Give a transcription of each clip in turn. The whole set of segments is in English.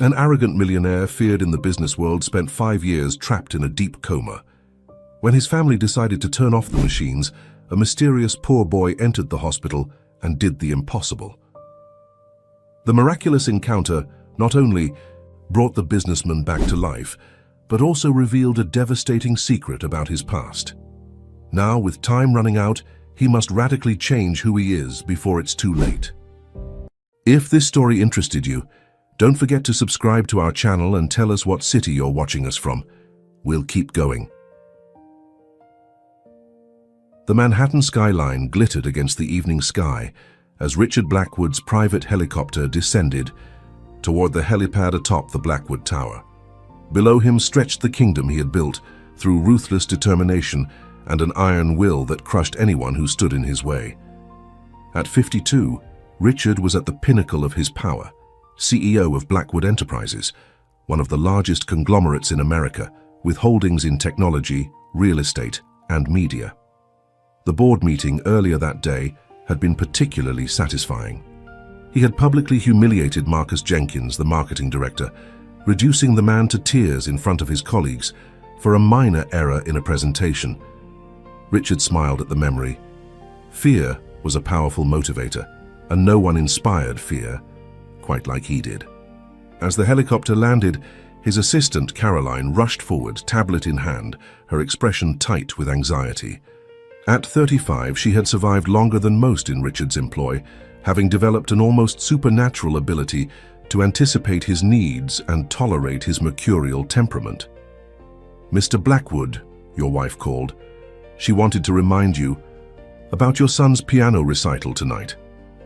An arrogant millionaire feared in the business world spent 5 years trapped in a deep coma. When his family decided to turn off the machines, a mysterious poor boy entered the hospital and did the impossible. The miraculous encounter not only brought the businessman back to life, but also revealed a devastating secret about his past. Now, with time running out, he must radically change who he is before it's too late. If this story interested you, don't forget to subscribe to our channel and tell us what city you're watching us from. We'll keep going. The Manhattan skyline glittered against the evening sky as Richard Blackwood's private helicopter descended toward the helipad atop the Blackwood Tower. Below him stretched the kingdom he had built through ruthless determination and an iron will that crushed anyone who stood in his way. At 52, Richard was at the pinnacle of his power, CEO of Blackwood Enterprises, one of the largest conglomerates in America, with holdings in technology, real estate, and media. The board meeting earlier that day had been particularly satisfying. He had publicly humiliated Marcus Jenkins, the marketing director, reducing the man to tears in front of his colleagues for a minor error in a presentation. Richard smiled at the memory. Fear was a powerful motivator, and no one inspired fear quite like he did. As the helicopter landed, his assistant Caroline rushed forward, tablet in hand, her expression tight with anxiety. At 35, she had survived longer than most in Richard's employ, having developed an almost supernatural ability to anticipate his needs and tolerate his mercurial temperament. "Mr. Blackwood," your wife called. "She wanted to remind you about your son's piano recital tonight."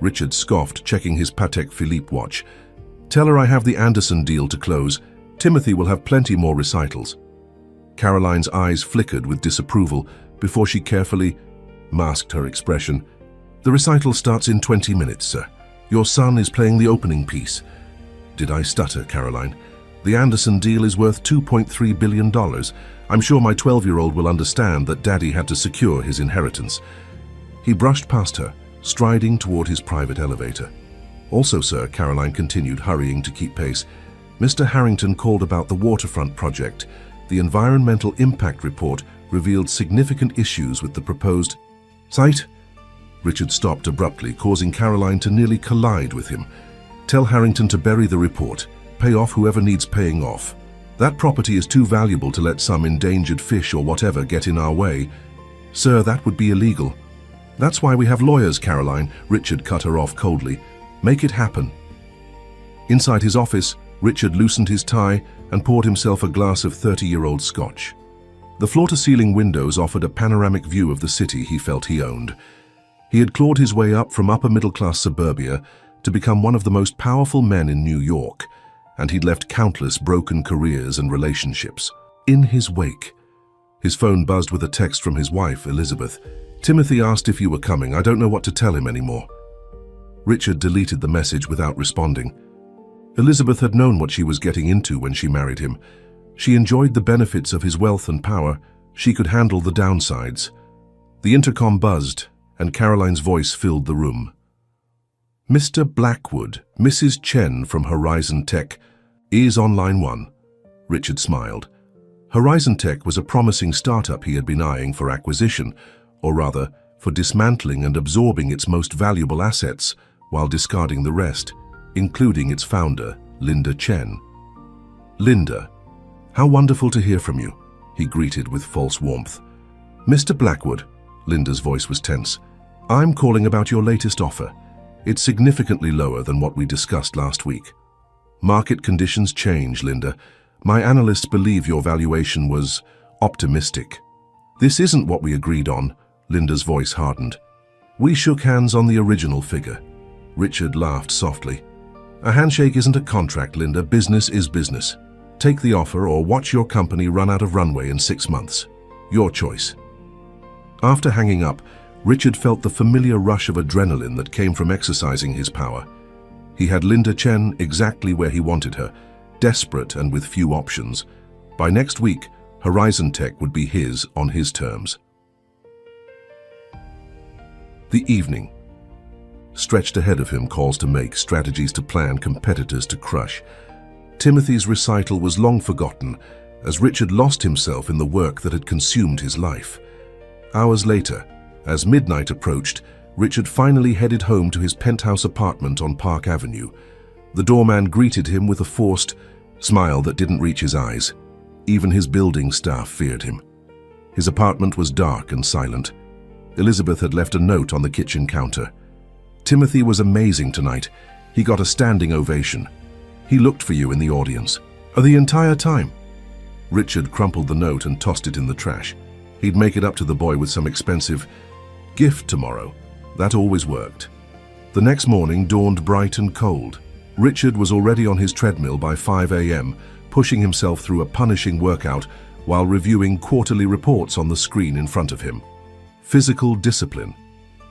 Richard scoffed, checking his Patek Philippe watch. "Tell her I have the Anderson deal to close. Timothy will have plenty more recitals." Caroline's eyes flickered with disapproval before she carefully masked her expression. "The recital starts in 20 minutes, sir. Your son is playing the opening piece." "Did I stutter, Caroline? The Anderson deal is worth $2.3 billion. I'm sure my 12-year-old will understand that Daddy had to secure his inheritance." He brushed past her, striding toward his private elevator. "Also, sir," Caroline continued, hurrying to keep pace, "Mr. Harrington called about the waterfront project. The environmental impact report revealed significant issues with the proposed site." Richard stopped abruptly, causing Caroline to nearly collide with him. "Tell Harrington to bury the report. Pay off whoever needs paying off. That property is too valuable to let some endangered fish or whatever get in our way." "Sir, that would be illegal." "That's why we have lawyers, Caroline," Richard cut her off coldly. "Make it happen." Inside his office, Richard loosened his tie and poured himself a glass of 30-year-old scotch. The floor-to-ceiling windows offered a panoramic view of the city he felt he owned. He had clawed his way up from upper-middle-class suburbia to become one of the most powerful men in New York, and he'd left countless broken careers and relationships in his wake. His phone buzzed with a text from his wife, Elizabeth. "Timothy asked if you were coming. I don't know what to tell him anymore." Richard deleted the message without responding. Elizabeth had known what she was getting into when she married him. She enjoyed the benefits of his wealth and power. She could handle the downsides. The intercom buzzed, and Caroline's voice filled the room. "Mr. Blackwood, Mrs. Chen from Horizon Tech is on line 1. Richard smiled. Horizon Tech was a promising startup he had been eyeing for acquisition, or rather, for dismantling and absorbing its most valuable assets while discarding the rest, including its founder, Linda Chen. "Linda, how wonderful to hear from you," he greeted with false warmth. "Mr. Blackwood," Linda's voice was tense, "I'm calling about your latest offer. It's significantly lower than what we discussed last week." "Market conditions change, Linda. My analysts believe your valuation was optimistic." "This isn't what we agreed on," Linda's voice hardened. "We shook hands on the original figure." Richard laughed softly. "A handshake isn't a contract, Linda. Business is business. Take the offer or watch your company run out of runway in 6 months. Your choice." After hanging up, Richard felt the familiar rush of adrenaline that came from exercising his power. He had Linda Chen exactly where he wanted her, desperate and with few options. By next week, Horizon Tech would be his on his terms. The evening. Stretched ahead of him, calls to make, strategies to plan, competitors to crush. Timothy's recital was long forgotten, as Richard lost himself in the work that had consumed his life. Hours later, as midnight approached, Richard finally headed home to his penthouse apartment on Park Avenue. The doorman greeted him with a forced smile that didn't reach his eyes. Even his building staff feared him. His apartment was dark and silent. Elizabeth had left a note on the kitchen counter. "Timothy was amazing tonight. He got a standing ovation. He looked for you in the audience. The entire time." Richard crumpled the note and tossed it in the trash. He'd make it up to the boy with some expensive gift tomorrow. That always worked. The next morning dawned bright and cold. Richard was already on his treadmill by 5 a.m., pushing himself through a punishing workout while reviewing quarterly reports on the screen in front of him. Physical discipline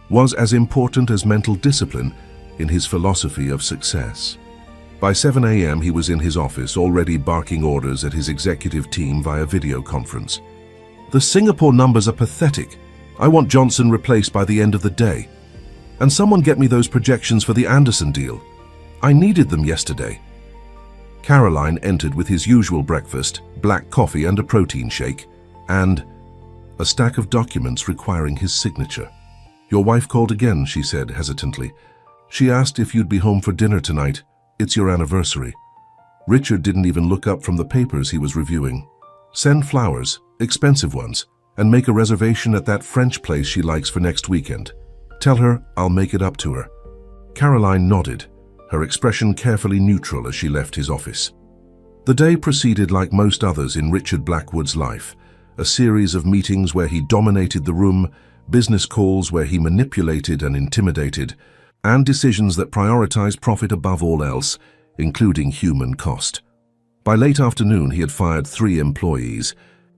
was as important as mental discipline in his philosophy of success. By 7 a.m. he was in his office, already barking orders at his executive team via video conference. "The Singapore numbers are pathetic. I want Johnson replaced by the end of the day. And someone get me those projections for the Anderson deal. I needed them yesterday." Caroline entered with his usual breakfast, black coffee and a protein shake, and a stack of documents requiring his signature. "Your wife called again," she said hesitantly. "She asked if you'd be home for dinner tonight. It's your anniversary." Richard didn't even look up from the papers he was reviewing. "Send flowers, expensive ones, and make a reservation at that French place she likes for next weekend. Tell her I'll make it up to her." Caroline nodded, her expression carefully neutral as she left his office. The day proceeded like most others in Richard Blackwood's life, a series of meetings where he dominated the room, business calls where he manipulated and intimidated, and decisions that prioritized profit above all else, including human cost. By late afternoon, he had fired 3 employees,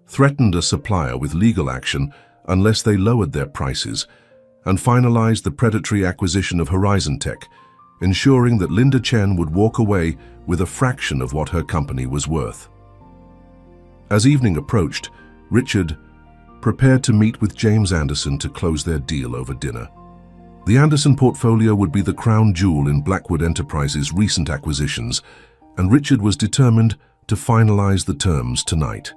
threatened a supplier with legal action unless they lowered their prices, and finalized the predatory acquisition of Horizon Tech, ensuring that Linda Chen would walk away with a fraction of what her company was worth. As evening approached, Richard prepared to meet with James Anderson to close their deal over dinner. The Anderson portfolio would be the crown jewel in Blackwood Enterprises' recent acquisitions, and Richard was determined to finalize the terms tonight.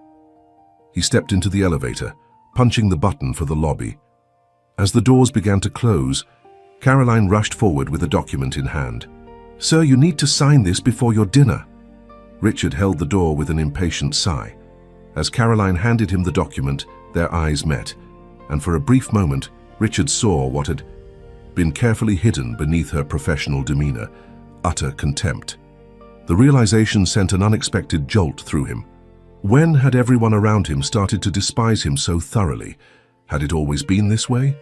He stepped into the elevator, punching the button for the lobby. As the doors began to close, Caroline rushed forward with a document in hand. "Sir, you need to sign this before your dinner." Richard held the door with an impatient sigh. As Caroline handed him the document, their eyes met, and for a brief moment, Richard saw what had been carefully hidden beneath her professional demeanor: utter contempt. The realization sent an unexpected jolt through him. When had everyone around him started to despise him so thoroughly? Had it always been this way?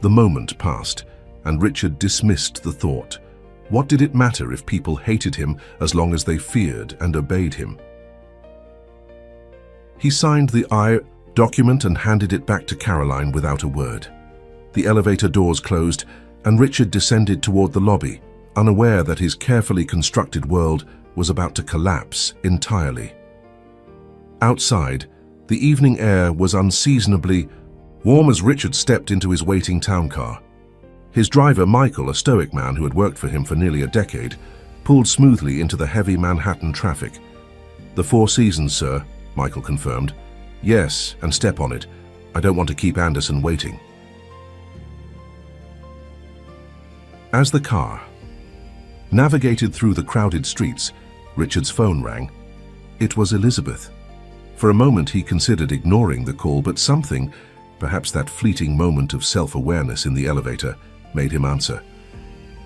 The moment passed, and Richard dismissed the thought. What did it matter if people hated him as long as they feared and obeyed him? He signed the document and handed it back to Caroline without a word. The elevator doors closed, and Richard descended toward the lobby, unaware that his carefully constructed world was about to collapse entirely. Outside, the evening air was unseasonably warm as Richard stepped into his waiting town car. His driver, Michael, a stoic man who had worked for him for nearly a decade, pulled smoothly into the heavy Manhattan traffic. "The Four Seasons, sir," Michael confirmed. "Yes, and step on it. I don't want to keep Anderson waiting." As the car navigated through the crowded streets, Richard's phone rang. It was Elizabeth. For a moment he considered ignoring the call, but something, perhaps that fleeting moment of self-awareness in the elevator, made him answer.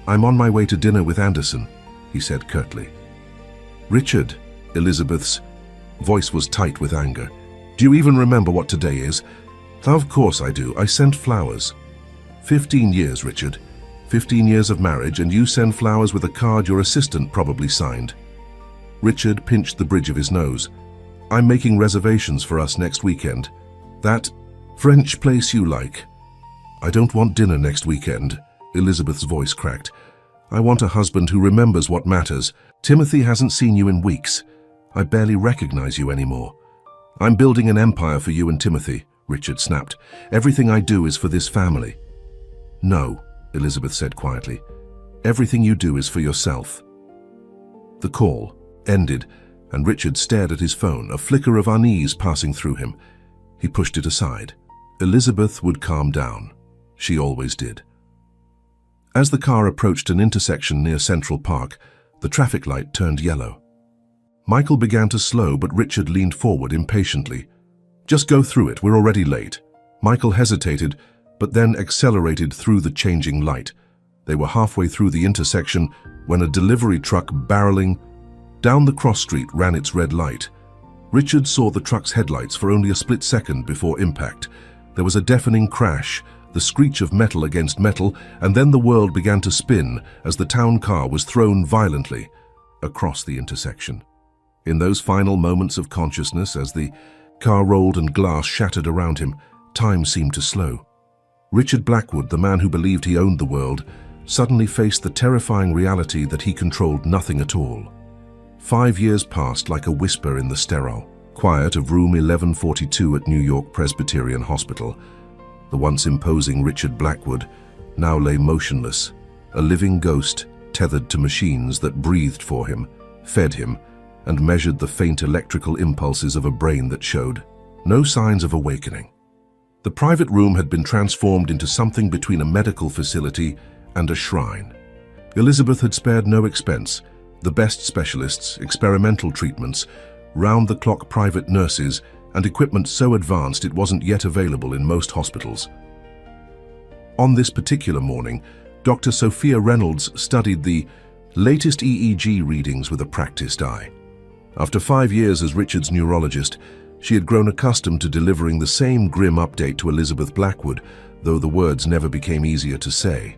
"I'm on my way to dinner with Anderson," he said curtly. "Richard," Elizabeth's voice was tight with anger. "Do you even remember what today is?" "Of course I do. I sent flowers." 15 years, Richard. 15 years of marriage, and you send flowers with a card your assistant probably signed." Richard pinched the bridge of his nose. "I'm making reservations for us next weekend. That French place you like." "I don't want dinner next weekend," Elizabeth's voice cracked. "I want a husband who remembers what matters. Timothy hasn't seen you in weeks. I barely recognize you anymore." "I'm building an empire for you and Timothy," Richard snapped. "Everything I do is for this family." "No," Elizabeth said quietly. "Everything you do is for yourself." The call ended, and Richard stared at his phone, a flicker of unease passing through him. He pushed it aside. Elizabeth would calm down. She always did. As the car approached an intersection near Central Park, the traffic light turned yellow. Michael began to slow, but Richard leaned forward impatiently. "Just go through it, we're already late." Michael hesitated, but then accelerated through the changing light. They were halfway through the intersection when a delivery truck barreling down the cross street ran its red light. Richard saw the truck's headlights for only a split second before impact. There was a deafening crash, the screech of metal against metal, and then the world began to spin as the town car was thrown violently across the intersection. In those final moments of consciousness, as the car rolled and glass shattered around him, time seemed to slow. Richard Blackwood, the man who believed he owned the world, suddenly faced the terrifying reality that he controlled nothing at all. 5 years passed like a whisper in the sterile quiet of room 1142 at New York Presbyterian Hospital. The once imposing Richard Blackwood now lay motionless, a living ghost tethered to machines that breathed for him, fed him, and measured the faint electrical impulses of a brain that showed no signs of awakening. The private room had been transformed into something between a medical facility and a shrine. Elizabeth had spared no expense. The best specialists, experimental treatments, round-the-clock private nurses, and equipment so advanced it wasn't yet available in most hospitals. On this particular morning, Dr. Sophia Reynolds studied the latest EEG readings with a practiced eye. After 5 years as Richard's neurologist, she had grown accustomed to delivering the same grim update to Elizabeth Blackwood, though the words never became easier to say.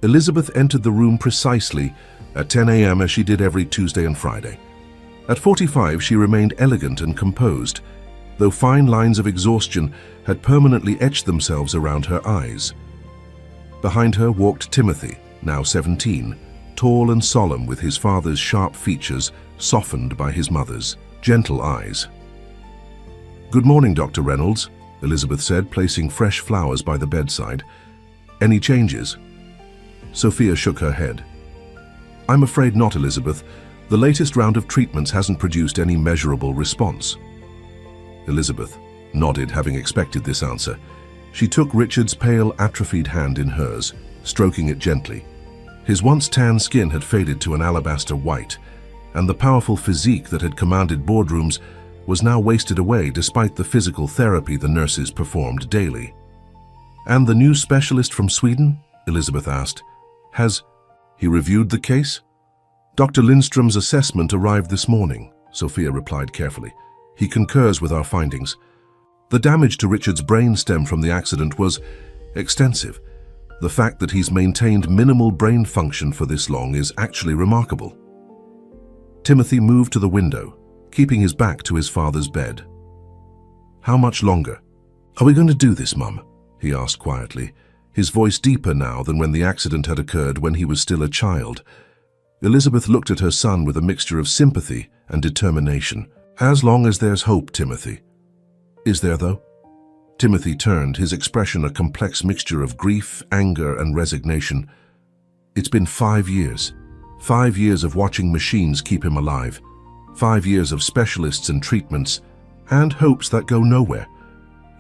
Elizabeth entered the room precisely at 10 a.m. as she did every Tuesday and Friday. At 45, she remained elegant and composed, though fine lines of exhaustion had permanently etched themselves around her eyes. Behind her walked Timothy, now 17, tall and solemn with his father's sharp features softened by his mother's gentle eyes. "Good morning, Dr. Reynolds," Elizabeth said, placing fresh flowers by the bedside. "Any changes?" Sophia shook her head. "I'm afraid not, Elizabeth. The latest round of treatments hasn't produced any measurable response." Elizabeth nodded, having expected this answer. She took Richard's pale, atrophied hand in hers, stroking it gently. His once tan skin had faded to an alabaster white, and the powerful physique that had commanded boardrooms was now wasted away despite the physical therapy the nurses performed daily. "And the new specialist from Sweden?" Elizabeth asked. "Has he reviewed the case?" "Dr. Lindstrom's assessment arrived this morning," Sophia replied carefully. "He concurs with our findings. The damage to Richard's brain stem from the accident was extensive. The fact that he's maintained minimal brain function for this long is actually remarkable." Timothy moved to the window, keeping his back to his father's bed. "How much longer?" "Are we going to do this, Mum?" he asked quietly, his voice deeper now than when the accident had occurred when he was still a child. Elizabeth looked at her son with a mixture of sympathy and determination. "As long as there's hope, Timothy." "Is there, though?" Timothy turned, his expression a complex mixture of grief, anger, and resignation. "It's been 5 years. 5 years of watching machines keep him alive. 5 years of specialists and treatments, and hopes that go nowhere.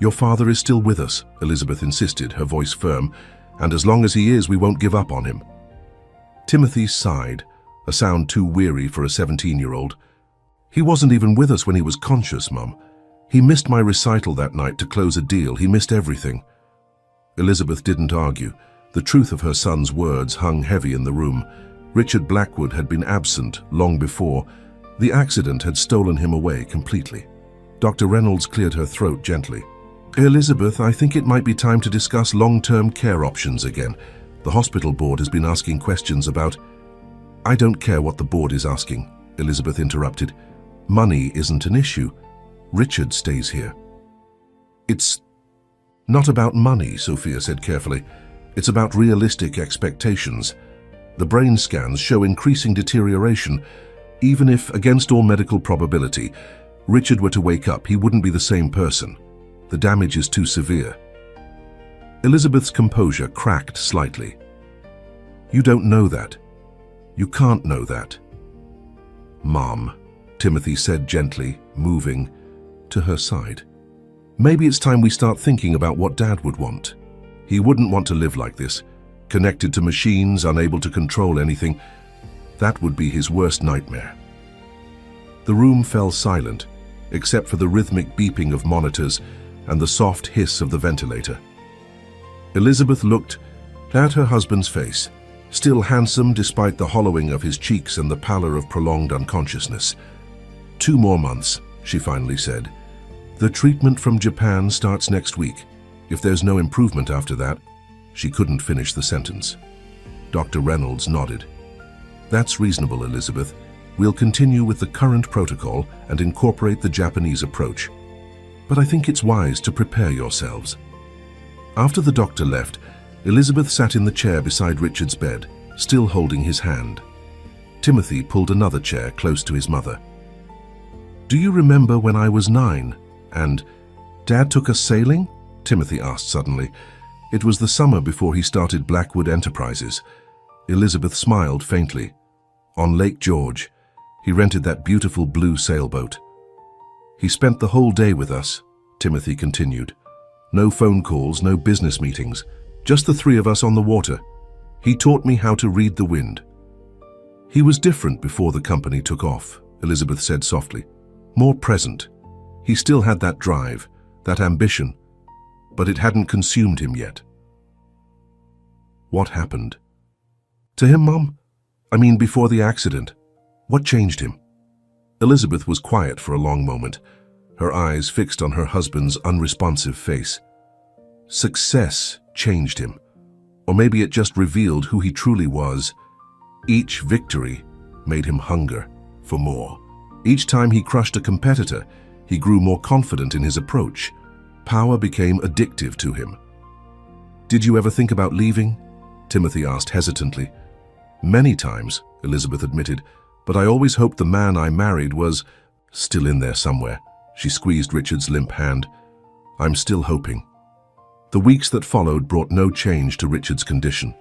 Your father is still with us," Elizabeth insisted, her voice firm, "and as long as he is, we won't give up on him." Timothy sighed, a sound too weary for a 17-year-old. "He wasn't even with us when he was conscious, Mum. He missed my recital that night to close a deal. He missed everything." Elizabeth didn't argue. The truth of her son's words hung heavy in the room. Richard Blackwood had been absent long before. The accident had stolen him away completely. Dr. Reynolds cleared her throat gently. "Elizabeth, I think it might be time to discuss long-term care options again. The hospital board has been asking questions about—" "I don't care what the board is asking," Elizabeth interrupted. "Money isn't an issue. Richard stays here." "It's not about money," Sophia said carefully. "It's about realistic expectations. The brain scans show increasing deterioration. Even if, against all medical probability, Richard were to wake up, he wouldn't be the same person. The damage is too severe." Elizabeth's composure cracked slightly. "You don't know that. You can't know that." "Mom," Timothy said gently, moving to her side. "Maybe it's time we start thinking about what Dad would want. He wouldn't want to live like this, connected to machines, unable to control anything. That would be his worst nightmare." The room fell silent, except for the rhythmic beeping of monitors and the soft hiss of the ventilator. Elizabeth looked at her husband's face, still handsome despite the hollowing of his cheeks and the pallor of prolonged unconsciousness. "2 more months," she finally said. "The treatment from Japan starts next week. If there's no improvement after that..." She couldn't finish the sentence. Dr. Reynolds nodded. "That's reasonable, Elizabeth. We'll continue with the current protocol and incorporate the Japanese approach. But I think it's wise to prepare yourselves." After the doctor left, Elizabeth sat in the chair beside Richard's bed, still holding his hand. Timothy pulled another chair close to his mother. "Do you remember when I was 9 and Dad took us sailing?" Timothy asked suddenly. It was the summer before he started Blackwood Enterprises. Elizabeth smiled faintly. "On Lake George. He rented that beautiful blue sailboat. He spent the whole day with us," Timothy continued. "No phone calls, no business meetings. Just the 3 of us on the water. He taught me how to read the wind." "He was different before the company took off," Elizabeth said softly. "More present. He still had that drive, that ambition, but it hadn't consumed him yet." "What happened?" "To him, Mom? I mean, before the accident. What changed him?" Elizabeth was quiet for a long moment, her eyes fixed on her husband's unresponsive face. "Success changed him. Or maybe it just revealed who he truly was. Each victory made him hunger for more. Each time he crushed a competitor, he grew more confident in his approach. Power became addictive to him." "Did you ever think about leaving?" Timothy asked hesitantly. "Many times," Elizabeth admitted, "but I always hoped the man I married was still in there somewhere." She squeezed Richard's limp hand. "I'm still hoping." The weeks that followed brought no change to Richard's condition.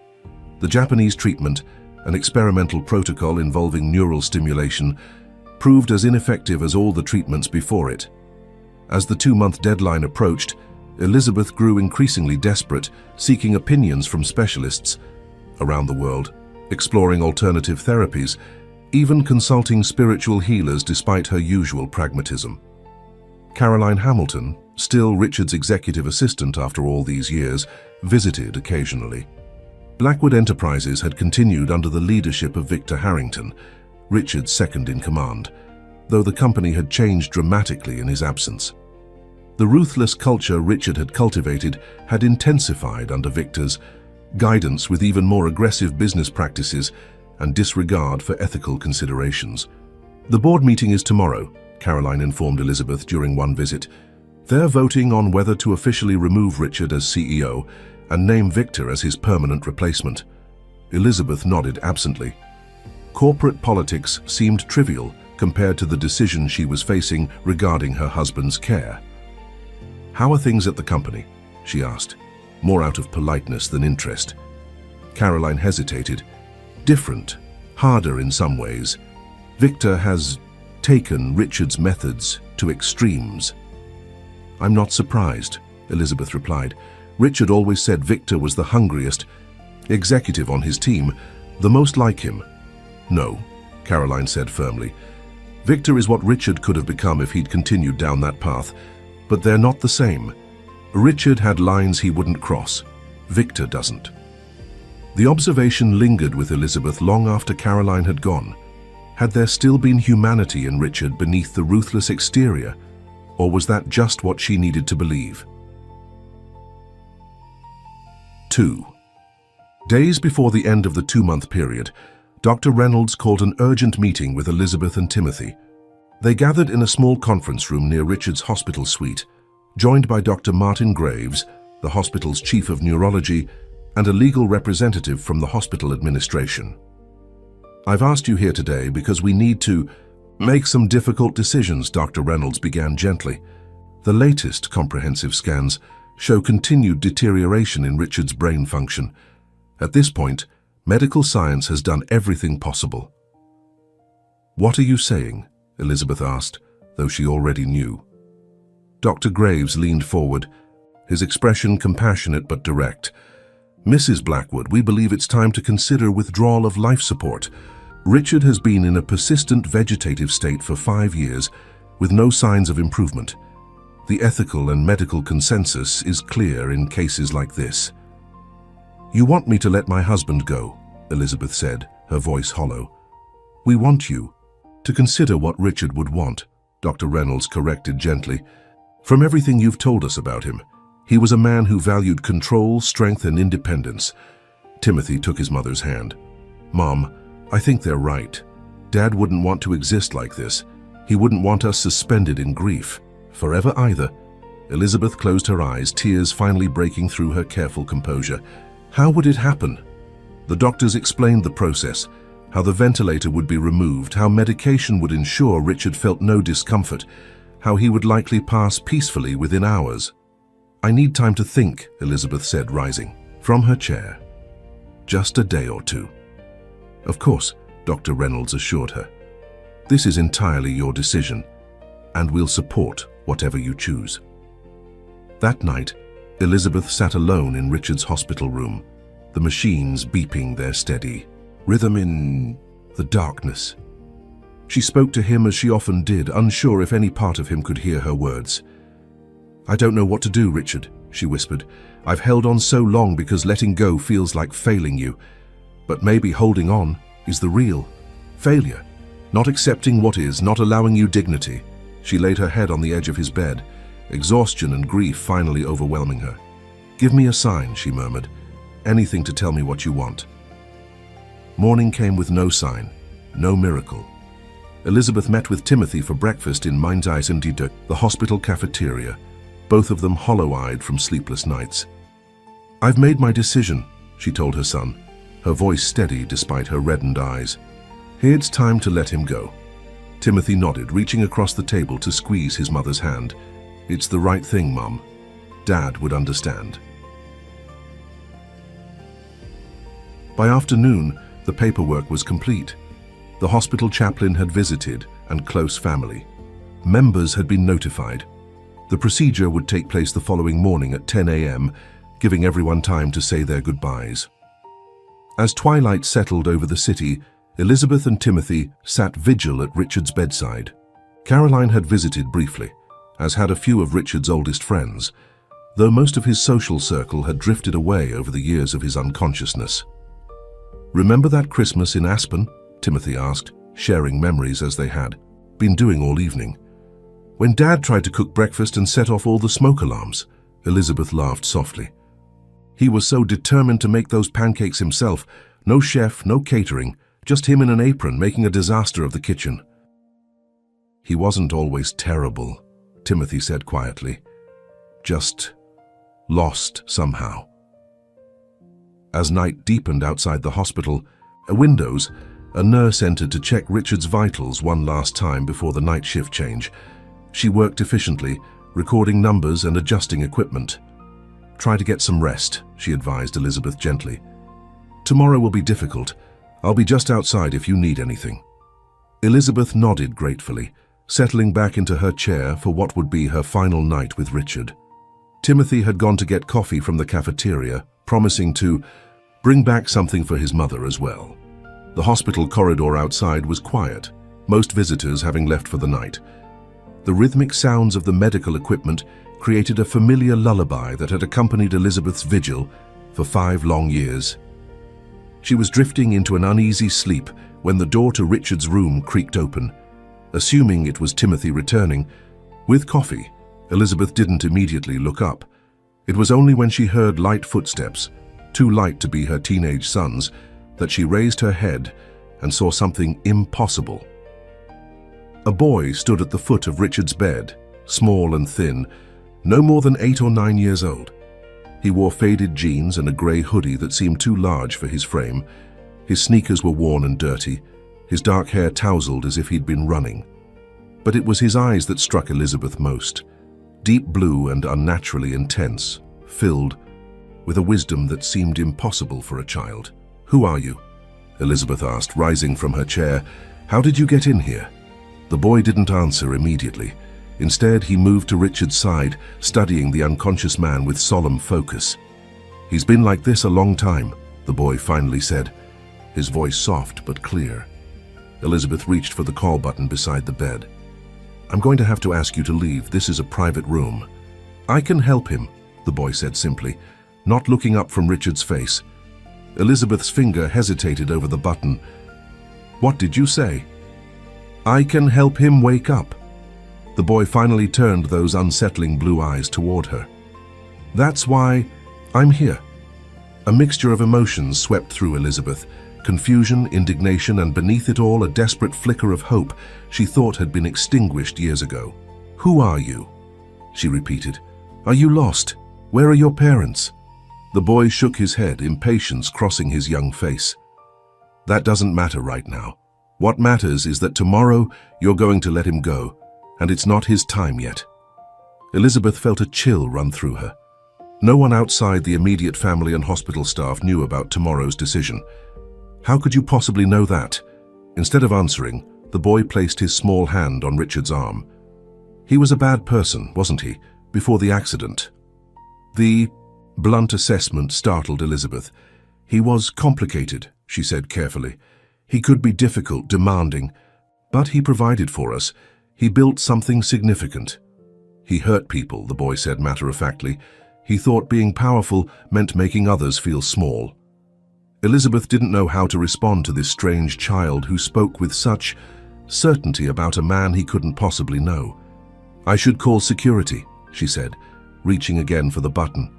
The Japanese treatment, an experimental protocol involving neural stimulation, proved as ineffective as all the treatments before it. As the 2-month deadline approached, Elizabeth grew increasingly desperate, seeking opinions from specialists around the world, exploring alternative therapies, even consulting spiritual healers despite her usual pragmatism. Caroline Hamilton, still Richard's executive assistant after all these years, visited occasionally. Blackwood Enterprises had continued under the leadership of Victor Harrington, Richard's second in command, though the company had changed dramatically in his absence. The ruthless culture Richard had cultivated had intensified under Victor's guidance, with even more aggressive business practices and disregard for ethical considerations. "The board meeting is tomorrow," Caroline informed Elizabeth during one visit. "They're voting on whether to officially remove Richard as CEO and name Victor as his permanent replacement." Elizabeth nodded absently. Corporate politics seemed trivial compared to the decision she was facing regarding her husband's care. "How are things at the company?" she asked, more out of politeness than interest. Caroline hesitated. "Different, harder in some ways. Victor has taken Richard's methods to extremes." "I'm not surprised," Elizabeth replied. "Richard always said Victor was the hungriest executive on his team, the most like him." "No," Caroline said firmly. "Victor is what Richard could have become if he'd continued down that path, but they're not the same. Richard had lines he wouldn't cross. Victor doesn't." The observation lingered with Elizabeth long after Caroline had gone. Had there still been humanity in Richard beneath the ruthless exterior, or was that just what she needed to believe? 2. Days before the end of the 2-month period, Dr. Reynolds called an urgent meeting with Elizabeth and Timothy. They gathered in a small conference room near Richard's hospital suite, joined by Dr. Martin Graves, the hospital's chief of neurology, and a legal representative from the hospital administration. "I've asked you here today because we need to make some difficult decisions," Dr. Reynolds began gently. "The latest comprehensive scans show continued deterioration in Richard's brain function. At this point, medical science has done everything possible." "What are you saying?" Elizabeth asked, though she already knew. Dr. Graves leaned forward, his expression compassionate but direct. "Mrs. Blackwood, we believe it's time to consider withdrawal of life support. Richard has been in a persistent vegetative state for 5 years, with no signs of improvement. The ethical and medical consensus is clear in cases like this." "You want me to let my husband go," Elizabeth said, her voice hollow. "We want you to consider what Richard would want," Dr. Reynolds corrected gently. "From everything you've told us about him, he was a man who valued control, strength, and independence." Timothy took his mother's hand. "Mom, I think they're right. Dad wouldn't want to exist like this. He wouldn't want us suspended in grief. Forever either." Elizabeth closed her eyes, tears finally breaking through her careful composure. "How would it happen?" The doctors explained the process, how the ventilator would be removed, how medication would ensure Richard felt no discomfort, how he would likely pass peacefully within hours. "I need time to think," Elizabeth said, rising from her chair. "Just a day or two." "Of course," Dr. Reynolds assured her. "This is entirely your decision, and we'll support whatever you choose." That night, Elizabeth sat alone in Richard's hospital room, the machines beeping their steady rhythm in the darkness. She spoke to him as she often did, unsure if any part of him could hear her words. "I don't know what to do, Richard," she whispered. "I've held on so long because letting go feels like failing you. But maybe holding on is the real failure. Not accepting what is, not allowing you dignity." She laid her head on the edge of his bed, exhaustion and grief finally overwhelming her. "Give me a sign," she murmured. "Anything to tell me what you want." Morning came with no sign, no miracle. Elizabeth met with Timothy for breakfast in Mainzeisendide, the hospital cafeteria, both of them hollow-eyed from sleepless nights. "I've made my decision," she told her son, her voice steady despite her reddened eyes. "It's time to let him go." Timothy nodded, reaching across the table to squeeze his mother's hand. "It's the right thing, Mum. Dad would understand." By afternoon, the paperwork was complete. The hospital chaplain had visited, and close family. Members had been notified. The procedure would take place the following morning at 10 a.m., giving everyone time to say their goodbyes. As twilight settled over the city, Elizabeth and Timothy sat vigil at Richard's bedside. Caroline had visited briefly, as had a few of Richard's oldest friends, though most of his social circle had drifted away over the years of his unconsciousness. "Remember that Christmas in Aspen?" Timothy asked, sharing memories as they had been doing all evening. "When Dad tried to cook breakfast and set off all the smoke alarms," Elizabeth laughed softly. "He was so determined to make those pancakes himself. No chef, no catering, just him in an apron making a disaster of the kitchen." "He wasn't always terrible," Timothy said quietly. "Just lost somehow." As night deepened outside the hospital, a nurse entered to check Richard's vitals one last time before the night shift change. She worked efficiently, recording numbers and adjusting equipment. "Try to get some rest," she advised Elizabeth gently. "Tomorrow will be difficult. I'll be just outside if you need anything." Elizabeth nodded gratefully, settling back into her chair for what would be her final night with Richard. Timothy had gone to get coffee from the cafeteria, promising to bring back something for his mother as well. The hospital corridor outside was quiet, most visitors having left for the night. The rhythmic sounds of the medical equipment created a familiar lullaby that had accompanied Elizabeth's vigil for 5 long years. She was drifting into an uneasy sleep when the door to Richard's room creaked open. Assuming it was Timothy returning, with coffee, Elizabeth didn't immediately look up. It was only when she heard light footsteps, too light to be her teenage son's, that she raised her head and saw something impossible. A boy stood at the foot of Richard's bed, small and thin, no more than 8 or 9 years old. He wore faded jeans and a grey hoodie that seemed too large for his frame. His sneakers were worn and dirty, his dark hair tousled as if he'd been running. But it was his eyes that struck Elizabeth most, deep blue and unnaturally intense, filled with a wisdom that seemed impossible for a child. "Who are you?" Elizabeth asked, rising from her chair, How did you get in here? The boy didn't answer immediately. Instead, he moved to Richard's side, studying the unconscious man with solemn focus. He's been like this a long time, the boy finally said, his voice soft but clear. Elizabeth reached for the call button beside the bed. I'm going to have to ask you to leave. This is a private room. I can help him, the boy said simply, not looking up from Richard's face. Elizabeth's finger hesitated over the button. What did you say? I can help him wake up. The boy finally turned those unsettling blue eyes toward her. That's why I'm here. A mixture of emotions swept through Elizabeth. Confusion, indignation, and beneath it all a desperate flicker of hope she thought had been extinguished years ago. Who are you? She repeated. Are you lost? Where are your parents? The boy shook his head, impatience crossing his young face. That doesn't matter right now. What matters is that tomorrow you're going to let him go, and it's not his time yet. Elizabeth felt a chill run through her. No one outside the immediate family and hospital staff knew about tomorrow's decision. How could you possibly know that? Instead of answering, the boy placed his small hand on Richard's arm. He was a bad person, wasn't he, before the accident? The blunt assessment startled Elizabeth. He was complicated, she said carefully. He could be difficult, demanding, but he provided for us. He built something significant. He hurt people, the boy said matter-of-factly. He thought being powerful meant making others feel small. Elizabeth didn't know how to respond to this strange child who spoke with such certainty about a man he couldn't possibly know. I should call security, she said, reaching again for the button.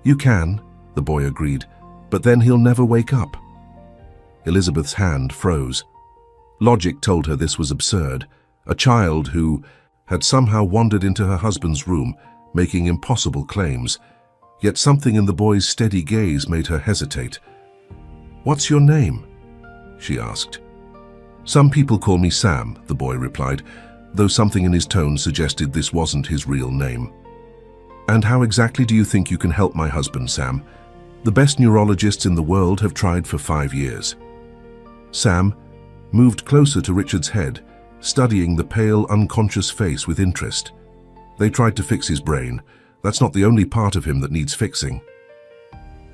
You can, the boy agreed, but then he'll never wake up. Elizabeth's hand froze. Logic told her this was absurd. A child who had somehow wandered into her husband's room, making impossible claims. Yet something in the boy's steady gaze made her hesitate. What's your name? She asked. Some people call me Sam, the boy replied, though something in his tone suggested this wasn't his real name. And how exactly do you think you can help my husband, Sam? The best neurologists in the world have tried for 5 years. Sam moved closer to Richard's head, studying the pale, unconscious face with interest. They tried to fix his brain. That's not the only part of him that needs fixing.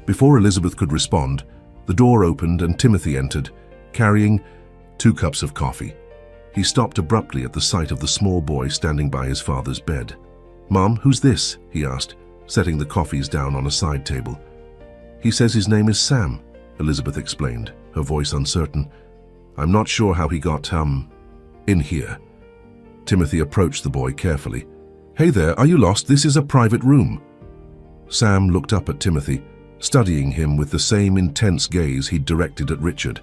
Before Elizabeth could respond, the door opened and Timothy entered, carrying 2 cups of coffee. He stopped abruptly at the sight of the small boy standing by his father's bed. Mom, who's this? He asked, setting the coffees down on a side table. He says his name is Sam, Elizabeth explained, her voice uncertain. I'm not sure how he got, in here. Timothy approached the boy carefully. Hey there, are you lost? This is a private room. Sam looked up at Timothy, studying him with the same intense gaze he'd directed at Richard.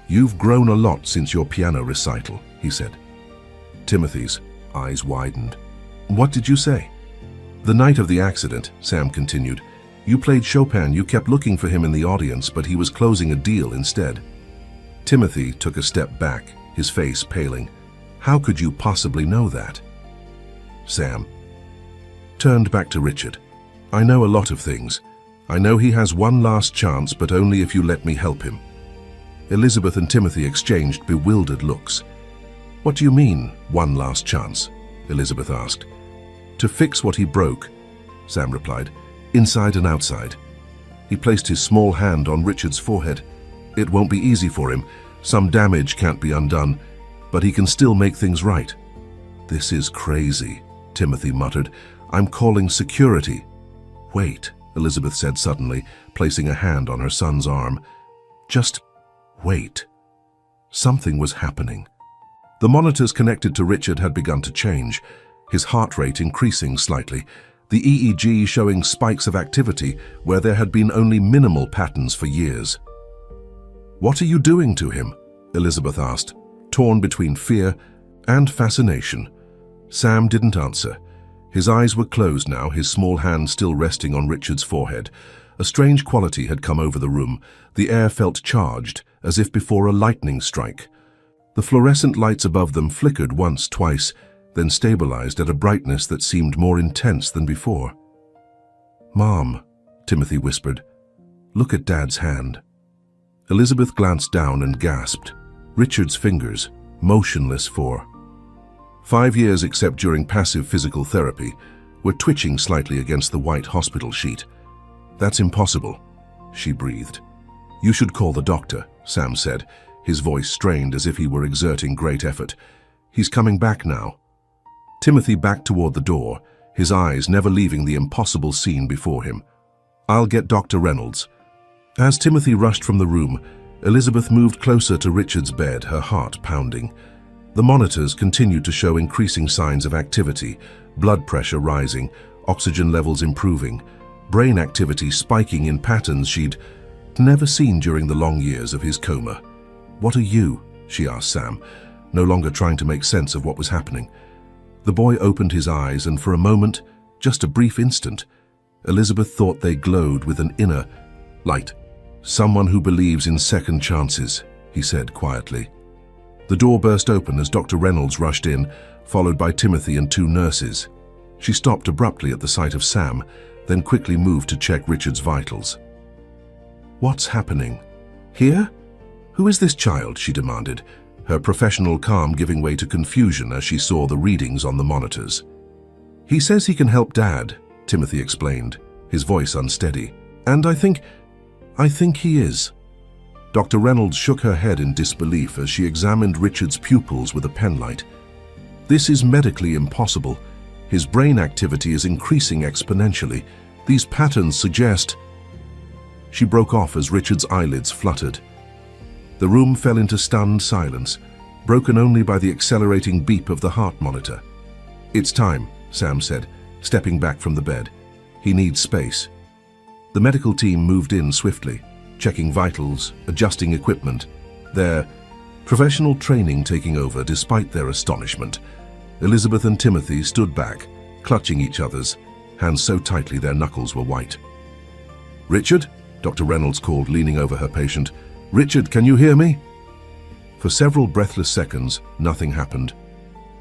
You've grown a lot since your piano recital, he said. Timothy's eyes widened. What did you say? The night of the accident, Sam continued, you played Chopin. You kept looking for him in the audience, but he was closing a deal instead. Timothy took a step back, his face paling. How could you possibly know that? Sam turned back to Richard. I know a lot of things. I know he has one last chance, but only if you let me help him. Elizabeth and Timothy exchanged bewildered looks. What do you mean, one last chance? Elizabeth asked. To fix what he broke, Sam replied, inside and outside. He placed his small hand on Richard's forehead. It won't be easy for him. Some damage can't be undone, but he can still make things right. This is crazy, Timothy muttered. I'm calling security. Wait, Elizabeth said suddenly, placing a hand on her son's arm. Just wait. Something was happening. The monitors connected to Richard had begun to change, his heart rate increasing slightly, the EEG showing spikes of activity where there had been only minimal patterns for years. What are you doing to him? Elizabeth asked, torn between fear and fascination. Sam didn't answer. His eyes were closed now, his small hand still resting on Richard's forehead. A strange quality had come over the room. The air felt charged, as if before a lightning strike. The fluorescent lights above them flickered once, twice, then stabilized at a brightness that seemed more intense than before. Mom, Timothy whispered, look at Dad's hand. Elizabeth glanced down and gasped. Richard's fingers, motionless for 5 years except during passive physical therapy, were twitching slightly against the white hospital sheet. "That's impossible," she breathed. "You should call the doctor," Sam said, his voice strained as if he were exerting great effort. "He's coming back now." Timothy backed toward the door, his eyes never leaving the impossible scene before him. "I'll get Dr. Reynolds." As Timothy rushed from the room, Elizabeth moved closer to Richard's bed, her heart pounding. The monitors continued to show increasing signs of activity, blood pressure rising, oxygen levels improving, brain activity spiking in patterns she'd never seen during the long years of his coma. "What are you?" she asked Sam, no longer trying to make sense of what was happening. The boy opened his eyes, and for a moment, just a brief instant, Elizabeth thought they glowed with an inner light. "Someone who believes in second chances," he said quietly. The door burst open as Dr. Reynolds rushed in, followed by Timothy and 2 nurses. She stopped abruptly at the sight of Sam, then quickly moved to check Richard's vitals. "What's happening? Here? Who is this child?" she demanded, her professional calm giving way to confusion as she saw the readings on the monitors. "He says he can help Dad," Timothy explained, his voice unsteady. "And I think he is." Dr. Reynolds shook her head in disbelief as she examined Richard's pupils with a penlight. "This is medically impossible. His brain activity is increasing exponentially. These patterns suggest—" She broke off as Richard's eyelids fluttered. The room fell into stunned silence, broken only by the accelerating beep of the heart monitor. "It's time," Sam said, stepping back from the bed. "He needs space." The medical team moved in swiftly, checking vitals, adjusting equipment, their professional training taking over despite their astonishment. Elizabeth and Timothy stood back, clutching each other's, hands so tightly their knuckles were white. "Richard?" Dr. Reynolds called, leaning over her patient. "Richard, can you hear me?" For several breathless seconds, nothing happened.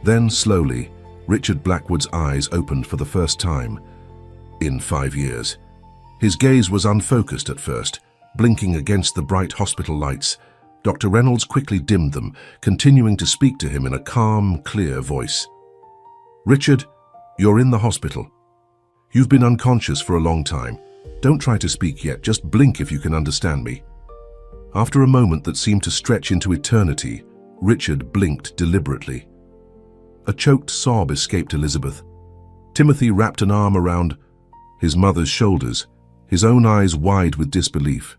Then, slowly, Richard Blackwood's eyes opened for the first time in 5 years. His gaze was unfocused at first, blinking against the bright hospital lights. Dr. Reynolds quickly dimmed them, continuing to speak to him in a calm, clear voice. "Richard, you're in the hospital. You've been unconscious for a long time. Don't try to speak yet, just blink if you can understand me." After a moment that seemed to stretch into eternity, Richard blinked deliberately. A choked sob escaped Elizabeth. Timothy wrapped an arm around his mother's shoulders, his own eyes wide with disbelief.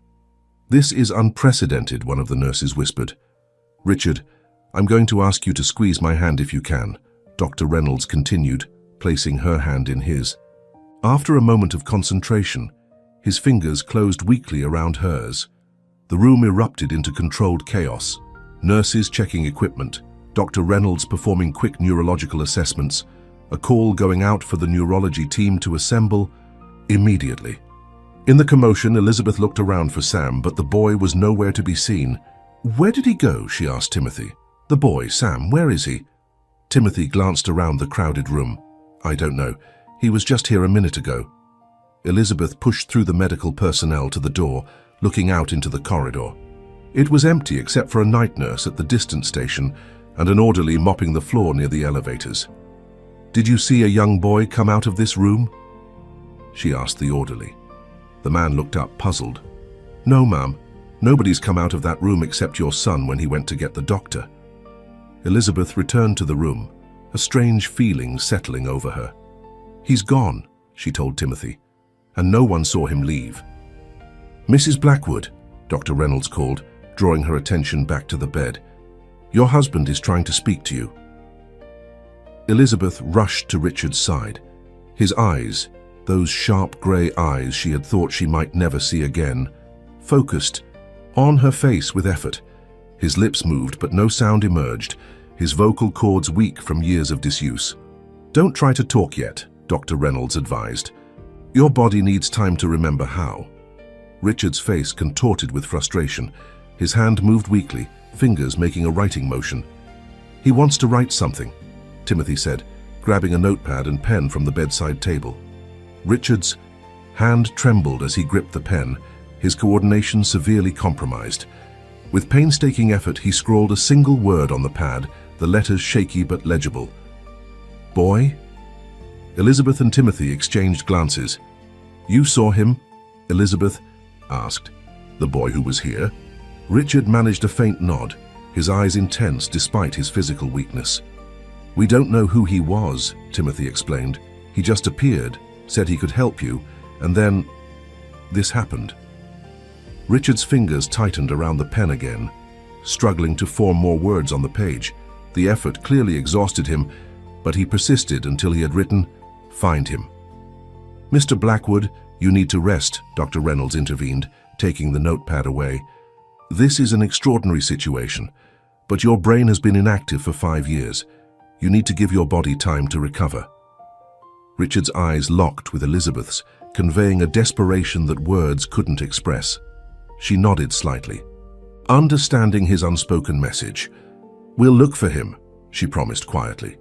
"This is unprecedented," one of the nurses whispered. "Richard, I'm going to ask you to squeeze my hand if you can," Dr. Reynolds continued, placing her hand in his. After a moment of concentration, his fingers closed weakly around hers. The room erupted into controlled chaos. Nurses checking equipment, Dr. Reynolds performing quick neurological assessments, a call going out for the neurology team to assemble immediately. In the commotion, Elizabeth looked around for Sam, but the boy was nowhere to be seen. "Where did he go?" she asked Timothy. "The boy, Sam, where is he?" Timothy glanced around the crowded room. "I don't know. He was just here a minute ago." Elizabeth pushed through the medical personnel to the door, looking out into the corridor. It was empty except for a night nurse at the distant station and an orderly mopping the floor near the elevators. "Did you see a young boy come out of this room?" she asked the orderly. The man looked up, puzzled. "No, ma'am. Nobody's come out of that room except your son when he went to get the doctor." Elizabeth returned to the room, a strange feeling settling over her. "He's gone," she told Timothy, "and no one saw him leave." "Mrs. Blackwood," Dr. Reynolds called, drawing her attention back to the bed. "Your husband is trying to speak to you." Elizabeth rushed to Richard's side. His eyes, those sharp grey eyes she had thought she might never see again, focused on her face with effort. His lips moved, but no sound emerged, his vocal cords weak from years of disuse. "Don't try to talk yet," Dr. Reynolds advised. "Your body needs time to remember how." Richard's face contorted with frustration. His hand moved weakly, fingers making a writing motion. "He wants to write something," Timothy said, grabbing a notepad and pen from the bedside table. Richard's hand trembled as he gripped the pen, his coordination severely compromised. With painstaking effort, he scrawled a single word on the pad, the letters shaky but legible. Boy? Elizabeth and Timothy exchanged glances. You saw him? Elizabeth asked. The boy who was here? Richard managed a faint nod, his eyes intense despite his physical weakness. We don't know who he was, Timothy explained. He just appeared, said he could help you, and then this happened. Richard's fingers tightened around the pen again, struggling to form more words on the page. The effort clearly exhausted him, but he persisted until he had written, "Find him." Mr. Blackwood, you need to rest, Dr. Reynolds intervened, taking the notepad away. This is an extraordinary situation, but your brain has been inactive for 5 years. You need to give your body time to recover. Richard's eyes locked with Elizabeth's, conveying a desperation that words couldn't express. She nodded slightly, understanding his unspoken message. We'll look for him, she promised quietly.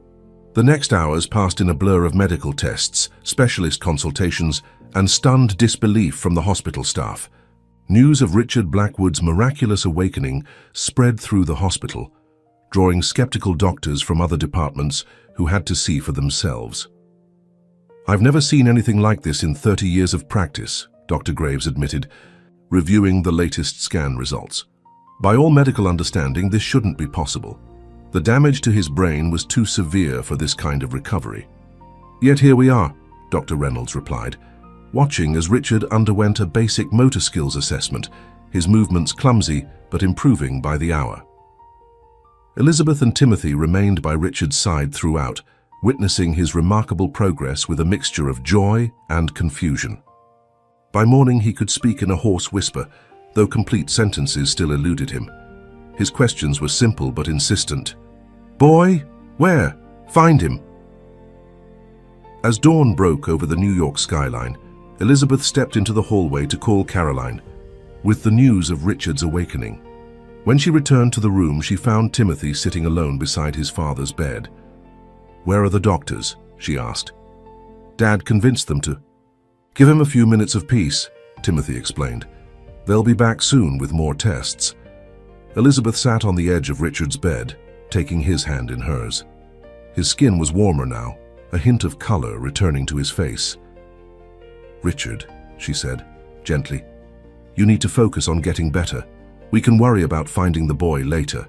The next hours passed in a blur of medical tests, specialist consultations, and stunned disbelief from the hospital staff. News of Richard Blackwood's miraculous awakening spread through the hospital, drawing skeptical doctors from other departments who had to see for themselves. I've never seen anything like this in 30 years of practice, Dr. Graves admitted, reviewing the latest scan results. By all medical understanding, this shouldn't be possible. The damage to his brain was too severe for this kind of recovery. Yet here we are, Dr. Reynolds replied, watching as Richard underwent a basic motor skills assessment, his movements clumsy but improving by the hour. Elizabeth and Timothy remained by Richard's side throughout, witnessing his remarkable progress with a mixture of joy and confusion. By morning he could speak in a hoarse whisper, though complete sentences still eluded him. His questions were simple but insistent. Boy? Where? Find him. As dawn broke over the New York skyline, Elizabeth stepped into the hallway to call Caroline, with the news of Richard's awakening. When she returned to the room, she found Timothy sitting alone beside his father's bed. Where are the doctors? She asked. Dad convinced them to. Give him a few minutes of peace, Timothy explained. They'll be back soon with more tests. Elizabeth sat on the edge of Richard's bed, taking his hand in hers. His skin was warmer now, a hint of color returning to his face. Richard, she said, gently, you need to focus on getting better. We can worry about finding the boy later.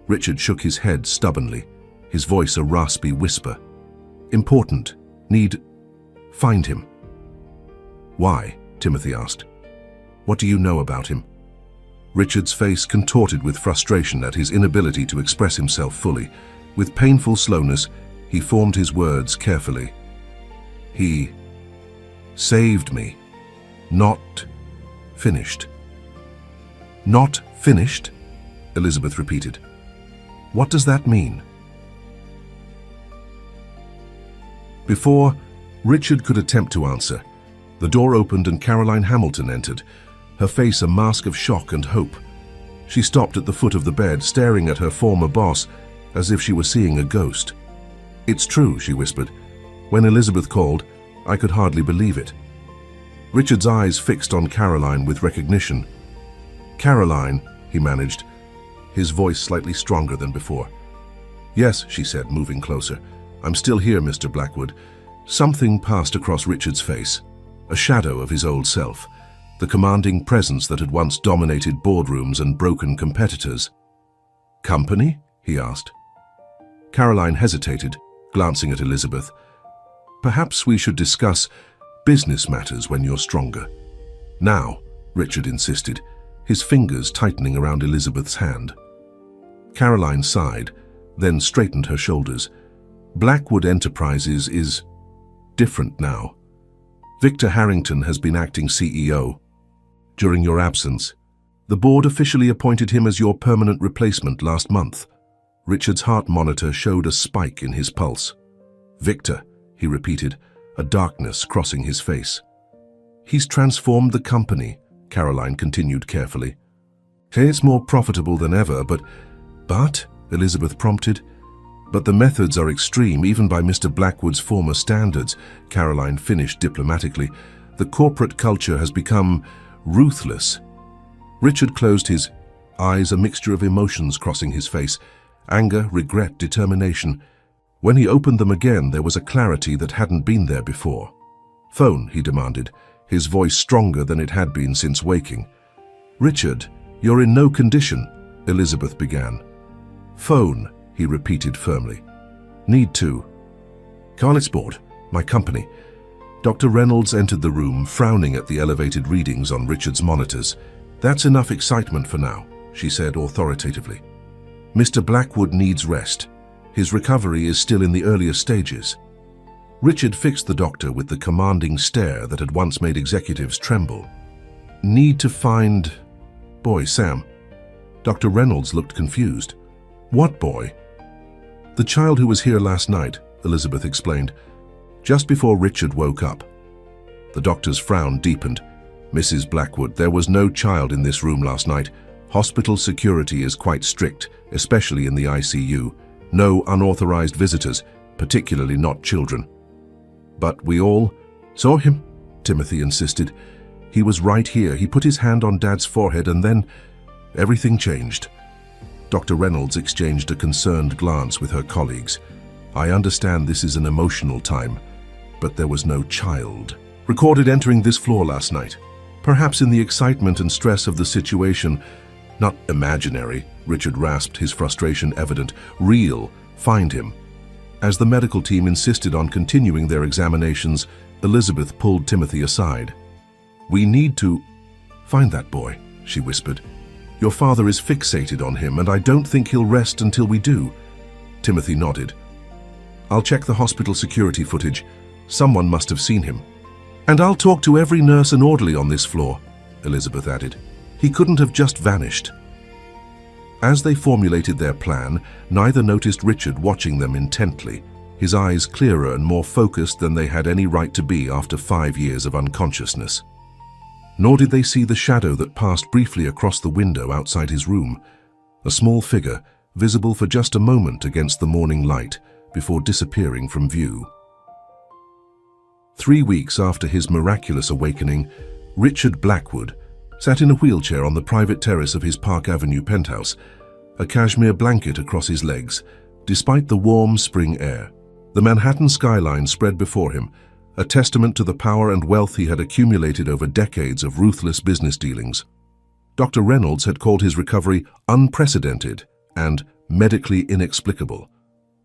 Richard shook his head stubbornly, his voice a raspy whisper. Important. Find him. Why? Timothy asked. What do you know about him? Richard's face contorted with frustration at his inability to express himself fully. With painful slowness, he formed his words carefully. He saved me. Not finished. Not finished? Elizabeth repeated. What does that mean? Before Richard could attempt to answer, the door opened and Caroline Hamilton entered, her face a mask of shock and hope. She stopped at the foot of the bed, staring at her former boss as if she were seeing a ghost. It's true, she whispered. When Elizabeth called, I could hardly believe it. Richard's eyes fixed on Caroline with recognition. Caroline, he managed, his voice slightly stronger than before. Yes, she said, moving closer. I'm still here, Mr. Blackwood. Something passed across Richard's face. A shadow of his old self, the commanding presence that had once dominated boardrooms and broken competitors. Company? He asked. Caroline hesitated, glancing at Elizabeth. Perhaps we should discuss business matters when you're stronger. Now, Richard insisted, his fingers tightening around Elizabeth's hand. Caroline sighed, then straightened her shoulders. Blackwood Enterprises is different now. Victor Harrington has been acting CEO. During your absence, the board officially appointed him as your permanent replacement last month. Richard's heart monitor showed a spike in his pulse. Victor, he repeated, a darkness crossing his face. He's transformed the company, Caroline continued carefully. It's more profitable than ever, but, Elizabeth prompted. But the methods are extreme, even by Mr. Blackwood's former standards, Caroline finished diplomatically. The corporate culture has become ruthless. Richard closed his eyes a mixture of emotions crossing his face: anger, regret, determination. When he opened them again, there was a clarity that hadn't been there before. "Phone," he demanded, his voice stronger than it had been since waking. "Richard, you're in no condition," Elizabeth began. "Phone," he repeated firmly. "Need to." "Carlet's board, my company." Dr. Reynolds entered the room, frowning at the elevated readings on Richard's monitors. "That's enough excitement for now," she said authoritatively. "Mr. Blackwood needs rest. His recovery is still in the earliest stages." Richard fixed the doctor with the commanding stare that had once made executives tremble. "Need to find... boy, Sam." Dr. Reynolds looked confused. "What boy?" "The child who was here last night," Elizabeth explained, "just before Richard woke up." The doctor's frown deepened. "Mrs. Blackwood, there was no child in this room last night. Hospital security is quite strict, especially in the ICU. No unauthorized visitors, particularly not children." "But we all saw him," Timothy insisted. "He was right here. He put his hand on Dad's forehead and then everything changed." Dr. Reynolds exchanged a concerned glance with her colleagues. "I understand this is an emotional time, but there was no child recorded entering this floor last night. Perhaps in the excitement and stress of the situation, not imaginary," Richard rasped, his frustration evident. "Real. Find him." As the medical team insisted on continuing their examinations, Elizabeth pulled Timothy aside. "We need to find that boy," she whispered. "Your father is fixated on him, and I don't think he'll rest until we do." Timothy nodded. "I'll check the hospital security footage. Someone must have seen him. And I'll talk to every nurse and orderly on this floor," Elizabeth added. "He couldn't have just vanished." As they formulated their plan, neither noticed Richard watching them intently, his eyes clearer and more focused than they had any right to be after 5 years of unconsciousness. Nor did they see the shadow that passed briefly across the window outside his room, a small figure visible for just a moment against the morning light before disappearing from view. 3 weeks after his miraculous awakening, Richard Blackwood sat in a wheelchair on the private terrace of his Park Avenue penthouse, a cashmere blanket across his legs. Despite the warm spring air, the Manhattan skyline spread before him, a testament to the power and wealth he had accumulated over decades of ruthless business dealings. Dr. Reynolds had called his recovery unprecedented and medically inexplicable.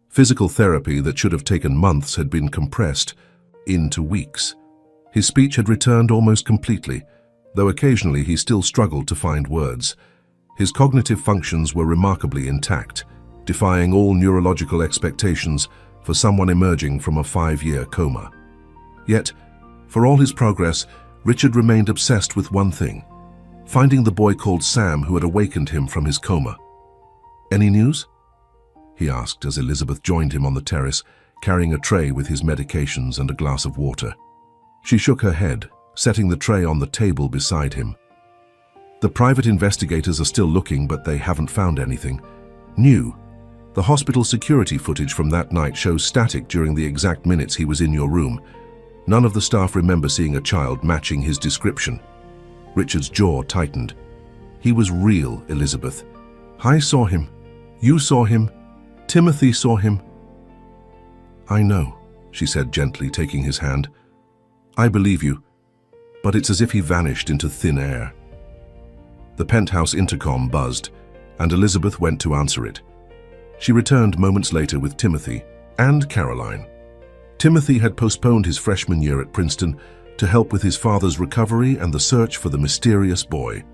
Physical therapy that should have taken months had been compressed into weeks. His speech had returned almost completely, though occasionally he still struggled to find words. His cognitive functions were remarkably intact, defying all neurological expectations for someone emerging from a 5-year coma. Yet, for all his progress, Richard remained obsessed with one thing: finding the boy called Sam who had awakened him from his coma. "Any news?" he asked as Elizabeth joined him on the terrace, carrying a tray with his medications and a glass of water. She shook her head, setting the tray on the table beside him. "The private investigators are still looking, but they haven't found anything new. The hospital security footage from that night shows static during the exact minutes he was in your room. None of the staff remember seeing a child matching his description." Richard's jaw tightened. "He was real, Elizabeth. I saw him. You saw him. Timothy saw him." "I know," she said gently, taking his hand. "I believe you, but it's as if he vanished into thin air." The penthouse intercom buzzed, and Elizabeth went to answer it. She returned moments later with Timothy and Caroline. Timothy had postponed his freshman year at Princeton to help with his father's recovery and the search for the mysterious boy.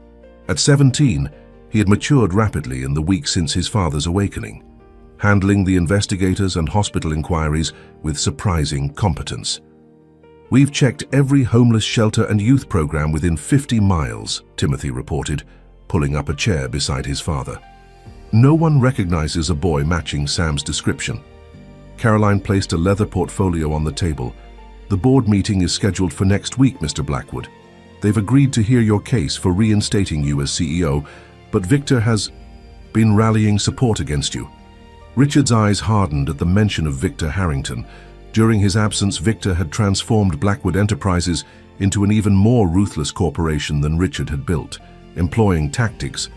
At 17, he had matured rapidly in the weeks since his father's awakening, handling the investigators and hospital inquiries with surprising competence. "We've checked every homeless shelter and youth program within 50 miles, Timothy reported, pulling up a chair beside his father. "No one recognizes a boy matching Sam's description." Caroline placed a leather portfolio on the table. "The board meeting is scheduled for next week, Mr. Blackwood. They've agreed to hear your case for reinstating you as CEO, but Victor has been rallying support against you." Richard's eyes hardened at the mention of Victor Harrington. During his absence, Victor had transformed Blackwood Enterprises into an even more ruthless corporation than Richard had built, employing tactics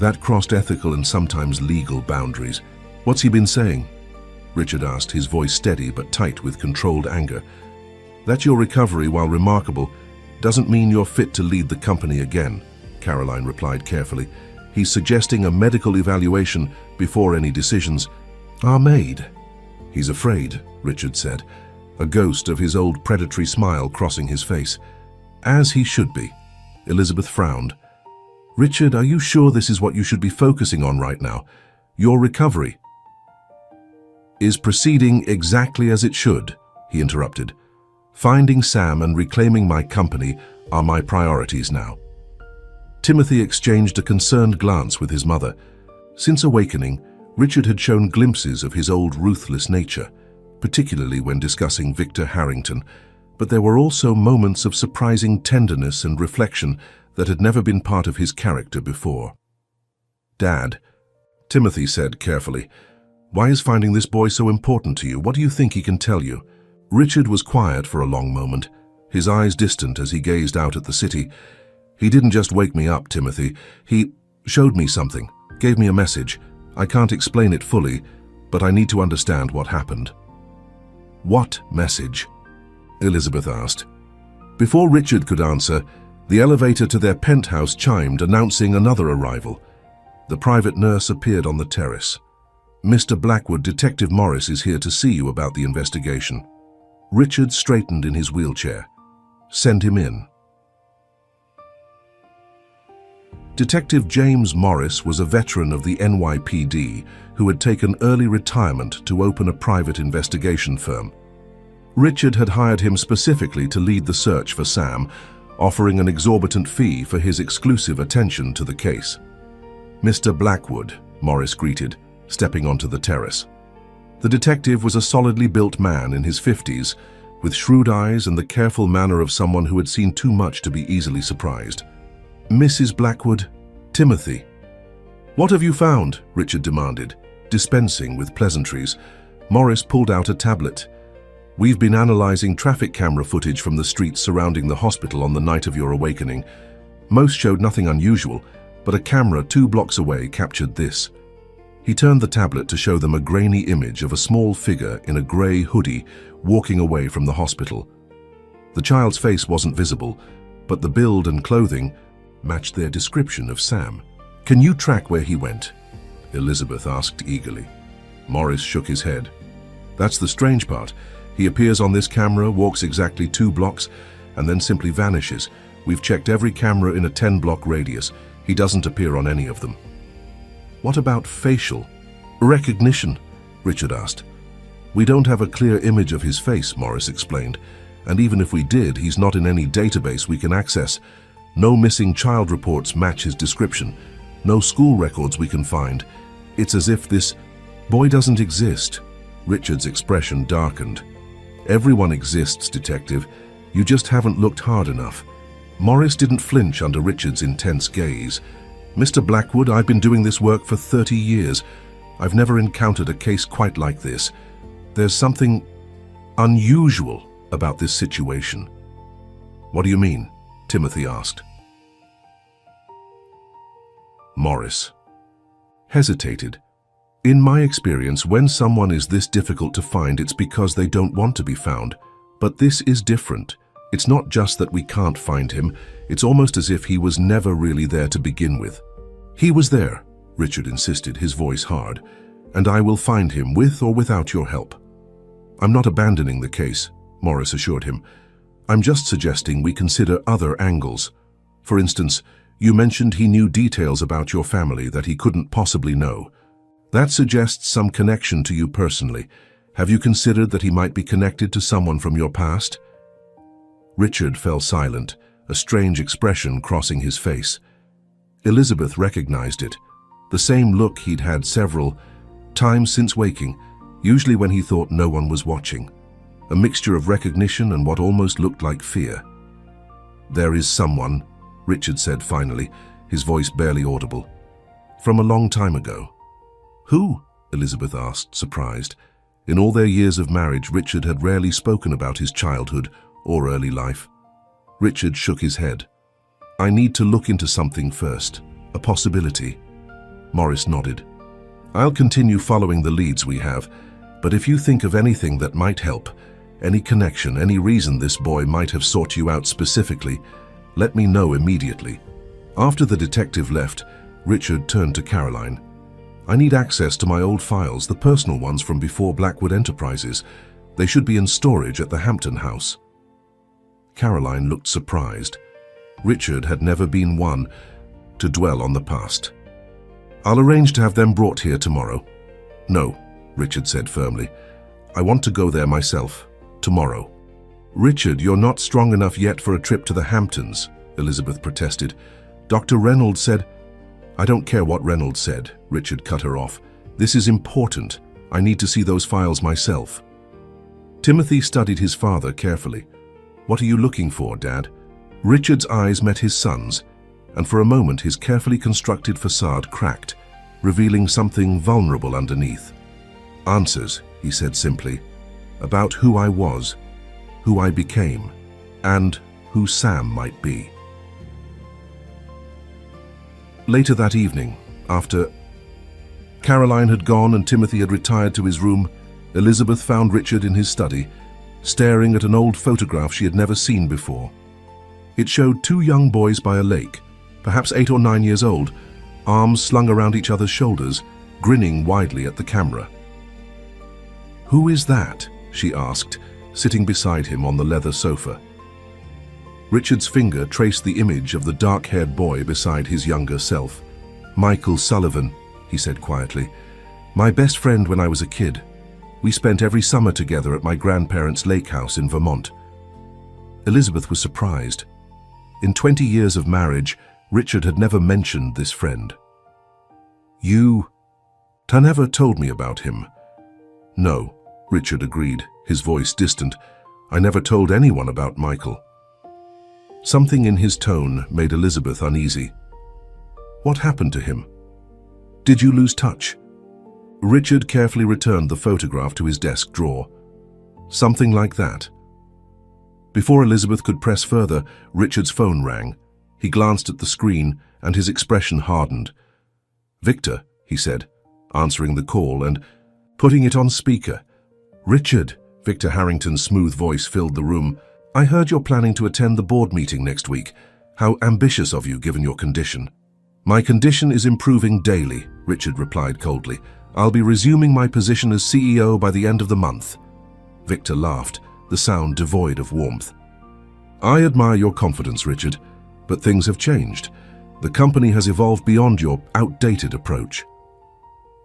That crossed ethical and sometimes legal boundaries. What's he been saying? Richard asked, his voice steady but tight with controlled anger. That your recovery, while remarkable, doesn't mean you're fit to lead the company again, Caroline replied carefully. He's suggesting a medical evaluation before any decisions are made. He's afraid, Richard said, a ghost of his old predatory smile crossing his face. As he should be. Elizabeth frowned. Richard, are you sure this is what you should be focusing on right now? Your recovery is proceeding exactly as it should, he interrupted. Finding Sam and reclaiming my company are my priorities now. Timothy exchanged a concerned glance with his mother. Since awakening, Richard had shown glimpses of his old ruthless nature, particularly when discussing Victor Harrington, but there were also moments of surprising tenderness and reflection that had never been part of his character before. Dad, Timothy said carefully, why is finding this boy so important to you? What do you think he can tell you? Richard was quiet for a long moment, his eyes distant as he gazed out at the city. He didn't just wake me up, Timothy. He showed me something, gave me a message. I can't explain it fully, but I need to understand what happened. What message? Elizabeth asked. Before Richard could answer, the elevator to their penthouse chimed, announcing another arrival. The private nurse appeared on the terrace. Mr. Blackwood, Detective Morris is here to see you about the investigation. Richard straightened in his wheelchair. Send him in. Detective James Morris was a veteran of the NYPD who had taken early retirement to open a private investigation firm. Richard had hired him specifically to lead the search for Sam, offering an exorbitant fee for his exclusive attention to the case. Mr. Blackwood, Morris greeted, stepping onto the terrace. The detective was a solidly built man in his 50s, with shrewd eyes and the careful manner of someone who had seen too much to be easily surprised. Mrs. Blackwood, Timothy. What have you found? Richard demanded, dispensing with pleasantries. Morris pulled out a tablet. We've been analyzing traffic camera footage from the streets surrounding the hospital on the night of your awakening. Most showed nothing unusual, but a camera 2 blocks away captured this. He turned the tablet to show them a grainy image of a small figure in a grey hoodie walking away from the hospital. The child's face wasn't visible, but the build and clothing matched their description of Sam. Can you track where he went? Elizabeth asked eagerly. Morris shook his head. That's the strange part. He appears on this camera, walks exactly 2 blocks, and then simply vanishes. We've checked every camera in a 10-block radius. He doesn't appear on any of them. What about facial recognition? Richard asked. We don't have a clear image of his face, Morris explained, and even if we did, he's not in any database we can access. No missing child reports match his description. No school records we can find. It's as if this boy doesn't exist. Richard's expression darkened. Everyone exists, Detective. You just haven't looked hard enough. Morris didn't flinch under Richard's intense gaze. Mr. Blackwood, I've been doing this work for 30 years. I've never encountered a case quite like this. There's something unusual about this situation. What do you mean? Timothy asked. Morris hesitated. In my experience, when someone is this difficult to find, it's because they don't want to be found. But this is different. It's not just that we can't find him. It's almost as if he was never really there to begin with. He was there, Richard insisted, his voice hard, and I will find him with or without your help. I'm not abandoning the case, Morris assured him. I'm just suggesting we consider other angles. For instance, you mentioned he knew details about your family that he couldn't possibly know. That suggests some connection to you personally. Have you considered that he might be connected to someone from your past? Richard fell silent, a strange expression crossing his face. Elizabeth recognized it, the same look he'd had several times since waking, usually when he thought no one was watching. A mixture of recognition and what almost looked like fear. There is someone, Richard said finally, his voice barely audible. From a long time ago. Who? Elizabeth asked, surprised. In all their years of marriage, Richard had rarely spoken about his childhood or early life. Richard shook his head. I need to look into something first, a possibility. Morris nodded. I'll continue following the leads we have, but if you think of anything that might help, any connection, any reason this boy might have sought you out specifically, let me know immediately. After the detective left, Richard turned to Caroline. I need access to my old files, the personal ones from before Blackwood Enterprises. They should be in storage at the Hampton house. Caroline looked surprised. Richard had never been one to dwell on the past. I'll arrange to have them brought here tomorrow. No, Richard said firmly. I want to go there myself, tomorrow. Richard, you're not strong enough yet for a trip to the Hamptons, Elizabeth protested. Dr. Reynolds said... I don't care what Reynolds said, Richard cut her off. This is important. I need to see those files myself. Timothy studied his father carefully. What are you looking for, Dad? Richard's eyes met his son's, and for a moment his carefully constructed facade cracked, revealing something vulnerable underneath. Answers, he said simply, about who I was, who I became, and who Sam might be. Later that evening, after Caroline had gone and Timothy had retired to his room, Elizabeth found Richard in his study, staring at an old photograph she had never seen before. It showed two young boys by a lake, perhaps 8 or 9 years old, arms slung around each other's shoulders, grinning widely at the camera. "Who is that?" she asked, sitting beside him on the leather sofa. Richard's finger traced the image of the dark-haired boy beside his younger self. "Michael Sullivan," he said quietly. "My best friend when I was a kid. We spent every summer together at my grandparents' lake house in Vermont." Elizabeth was surprised. In 20 years of marriage, Richard had never mentioned this friend. "You... never told me about him." "No," Richard agreed, his voice distant. "I never told anyone about Michael." Something in his tone made Elizabeth uneasy. "What happened to him? Did you lose touch?" Richard carefully returned the photograph to his desk drawer. "Something like that." Before Elizabeth could press further, Richard's phone rang. He glanced at the screen and his expression hardened. "Victor," he said, answering the call and putting it on speaker. "Richard," Victor Harrington's smooth voice filled the room. "I heard you're planning to attend the board meeting next week. How ambitious of you, given your condition." "My condition is improving daily," Richard replied coldly. "I'll be resuming my position as CEO by the end of the month." Victor laughed, the sound devoid of warmth. "I admire your confidence, Richard, but things have changed. The company has evolved beyond your outdated approach."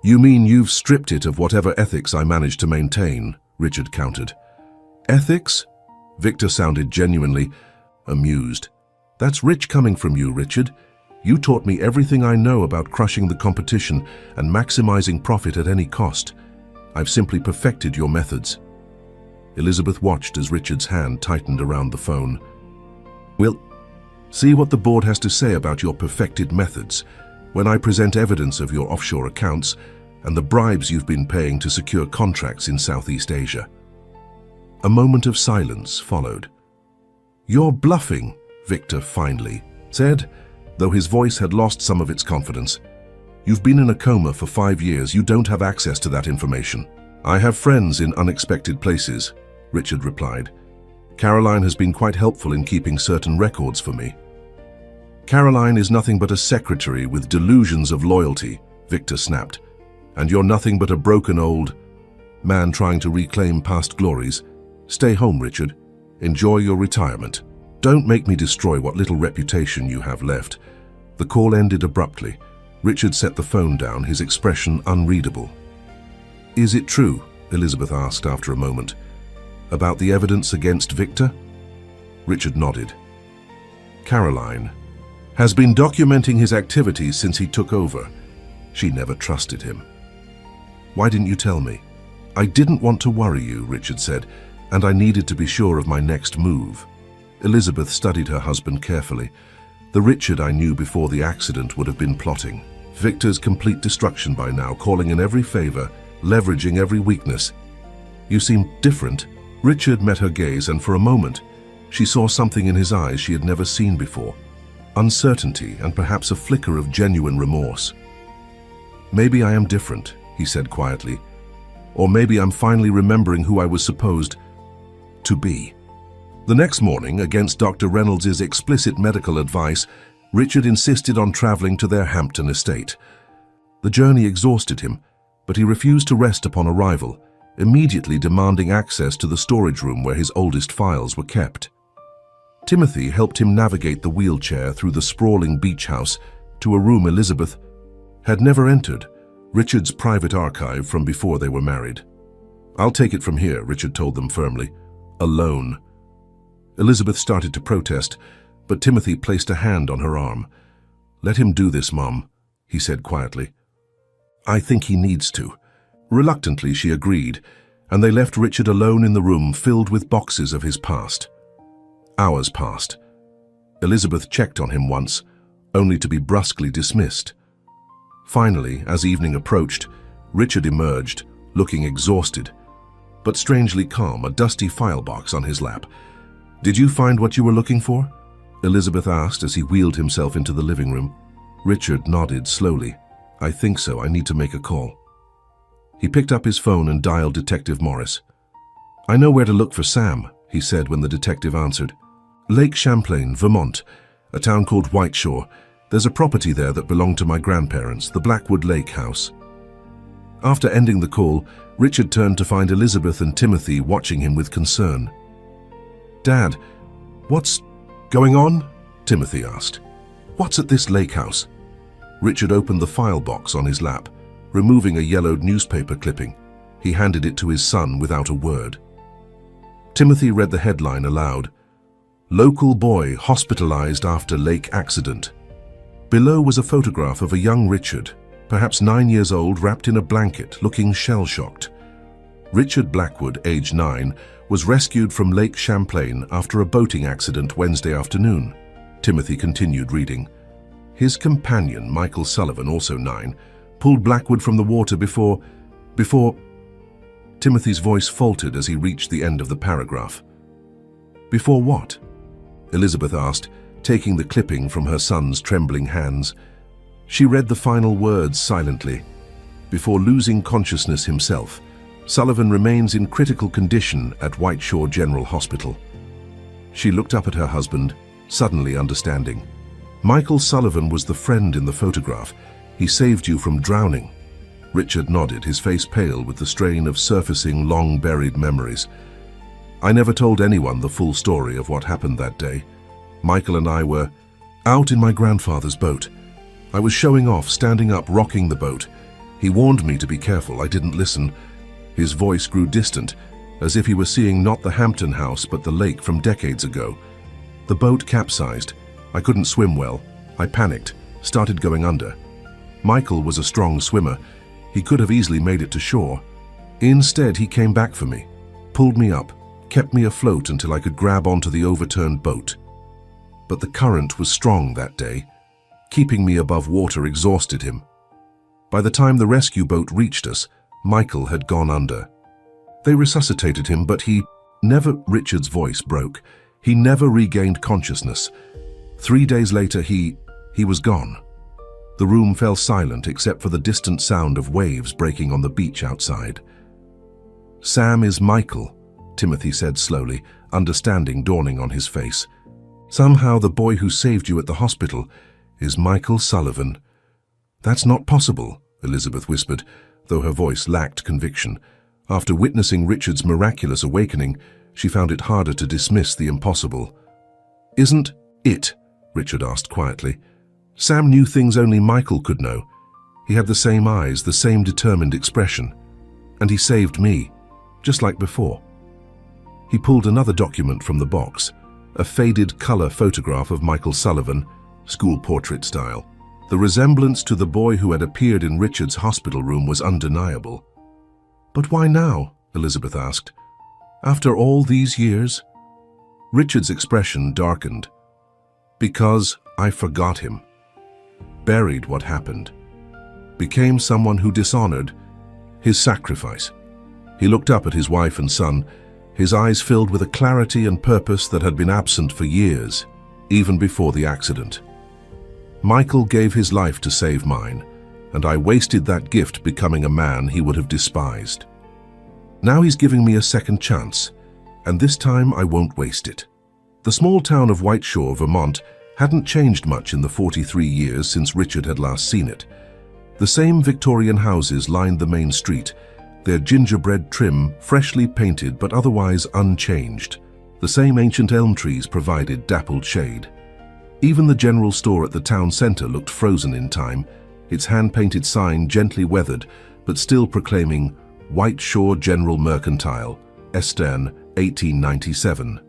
"You mean you've stripped it of whatever ethics I managed to maintain?" Richard countered. "Ethics?" Victor sounded genuinely amused. "That's rich coming from you, Richard. You taught me everything I know about crushing the competition and maximizing profit at any cost. I've simply perfected your methods." Elizabeth watched as Richard's hand tightened around the phone. "We'll see what the board has to say about your perfected methods when I present evidence of your offshore accounts and the bribes you've been paying to secure contracts in Southeast Asia." A moment of silence followed. "You're bluffing," Victor finally said, though his voice had lost some of its confidence. "You've been in a coma for 5 years. You don't have access to that information." "I have friends in unexpected places," Richard replied. "Caroline has been quite helpful in keeping certain records for me." "Caroline is nothing but a secretary with delusions of loyalty," Victor snapped. "And you're nothing but a broken old man trying to reclaim past glories. Stay home, Richard. Enjoy your retirement. Don't make me destroy what little reputation you have left." The call ended abruptly. Richard set the phone down, his expression unreadable. "Is it true?" Elizabeth asked after a moment. "About the evidence against Victor?" Richard nodded. "Caroline has been documenting his activities since he took over. She never trusted him." "Why didn't you tell me?" "I didn't want to worry you," Richard said, "and I needed to be sure of my next move." Elizabeth studied her husband carefully. The Richard I knew before the accident would have been plotting Victor's complete destruction by now, calling in every favor, leveraging every weakness. "You seem different." Richard met her gaze, and for a moment, she saw something in his eyes she had never seen before. Uncertainty and perhaps a flicker of genuine remorse. Maybe I am different, he said quietly. Or maybe I'm finally remembering who I was supposed to be. The next morning, against Dr. Reynolds's explicit medical advice, Richard insisted on traveling to their Hampton estate. The journey exhausted him, but he refused to rest upon arrival, immediately demanding access to the storage room where his oldest files were kept. Timothy helped him navigate the wheelchair through the sprawling beach house to a room Elizabeth had never entered, Richard's private archive from before they were married. "I'll take it from here," Richard told them firmly. "Alone." Elizabeth started to protest, but Timothy placed a hand on her arm. "Let him do this, Mom," he said quietly. "I think he needs to." Reluctantly, she agreed, and they left Richard alone in the room filled with boxes of his past. Hours passed. Elizabeth checked on him once, only to be brusquely dismissed. Finally, as evening approached, Richard emerged, looking exhausted, but strangely calm, a dusty file box on his lap. "Did you find what you were looking for?" Elizabeth asked as he wheeled himself into the living room. Richard nodded slowly. "I think so. I need to make a call." He picked up his phone and dialed Detective Morris. "I know where to look for Sam," he said when the detective answered. "Lake Champlain, Vermont, a town called Whiteshore. There's a property there that belonged to my grandparents, the Blackwood Lake House." After ending the call, Richard turned to find Elizabeth and Timothy watching him with concern. "Dad, what's going on?" Timothy asked. "What's at this lake house?" Richard opened the file box on his lap, removing a yellowed newspaper clipping. He handed it to his son without a word. Timothy read the headline aloud. "Local boy hospitalized after lake accident." Below was a photograph of a young Richard, perhaps 9 years old, wrapped in a blanket, looking shell-shocked. Richard Blackwood, age 9, was rescued from Lake Champlain after a boating accident Wednesday afternoon. Timothy continued reading. His companion, Michael Sullivan, also 9, pulled Blackwood from the water before... Timothy's voice faltered as he reached the end of the paragraph. "Before what?" Elizabeth asked, taking the clipping from her son's trembling hands. She read the final words silently. "Before losing consciousness himself, Sullivan remains in critical condition at Whiteshore General Hospital." She looked up at her husband, suddenly understanding. "Michael Sullivan was the friend in the photograph. He saved you from drowning." Richard nodded, his face pale with the strain of surfacing long-buried memories. "I never told anyone the full story of what happened that day. Michael and I were out in my grandfather's boat. I was showing off, standing up, rocking the boat. He warned me to be careful. I didn't listen." His voice grew distant, as if he were seeing not the Hampton house but the lake from decades ago. "The boat capsized. I couldn't swim well. I panicked, started going under. Michael was a strong swimmer. He could have easily made it to shore. Instead, he came back for me, pulled me up, kept me afloat until I could grab onto the overturned boat. But the current was strong that day. Keeping me above water exhausted him. By the time the rescue boat reached us, Michael had gone under. They resuscitated him, but he never..." Richard's voice broke. "He never regained consciousness. 3 days later, he was gone." The room fell silent except for the distant sound of waves breaking on the beach outside. "Sam is Michael," Timothy said slowly, understanding dawning on his face. "Somehow the boy who saved you at the hospital is Michael Sullivan." "That's not possible," Elizabeth whispered, though her voice lacked conviction. After witnessing Richard's miraculous awakening, she found it harder to dismiss the impossible. "Isn't it?" Richard asked quietly. "Sam knew things only Michael could know. He had the same eyes, the same determined expression. And he saved me, just like before." He pulled another document from the box, a faded color photograph of Michael Sullivan, school portrait style. The resemblance to the boy who had appeared in Richard's hospital room was undeniable. "But why now?" Elizabeth asked. "After all these years?" Richard's expression darkened. "Because I forgot him. Buried what happened. Became someone who dishonored his sacrifice." He looked up at his wife and son, his eyes filled with a clarity and purpose that had been absent for years, even before the accident. "Michael gave his life to save mine, and I wasted that gift becoming a man he would have despised. Now he's giving me a second chance, and this time I won't waste it. The small town of Whiteshore, Vermont, hadn't changed much in the 43 years since Richard had last seen it. The same Victorian houses lined the main street, their gingerbread trim freshly painted but otherwise unchanged. The same ancient elm trees provided dappled shade. Even the general store at the town center looked frozen in time, its hand-painted sign gently weathered, but still proclaiming Whiteshore General Mercantile, Estern, 1897.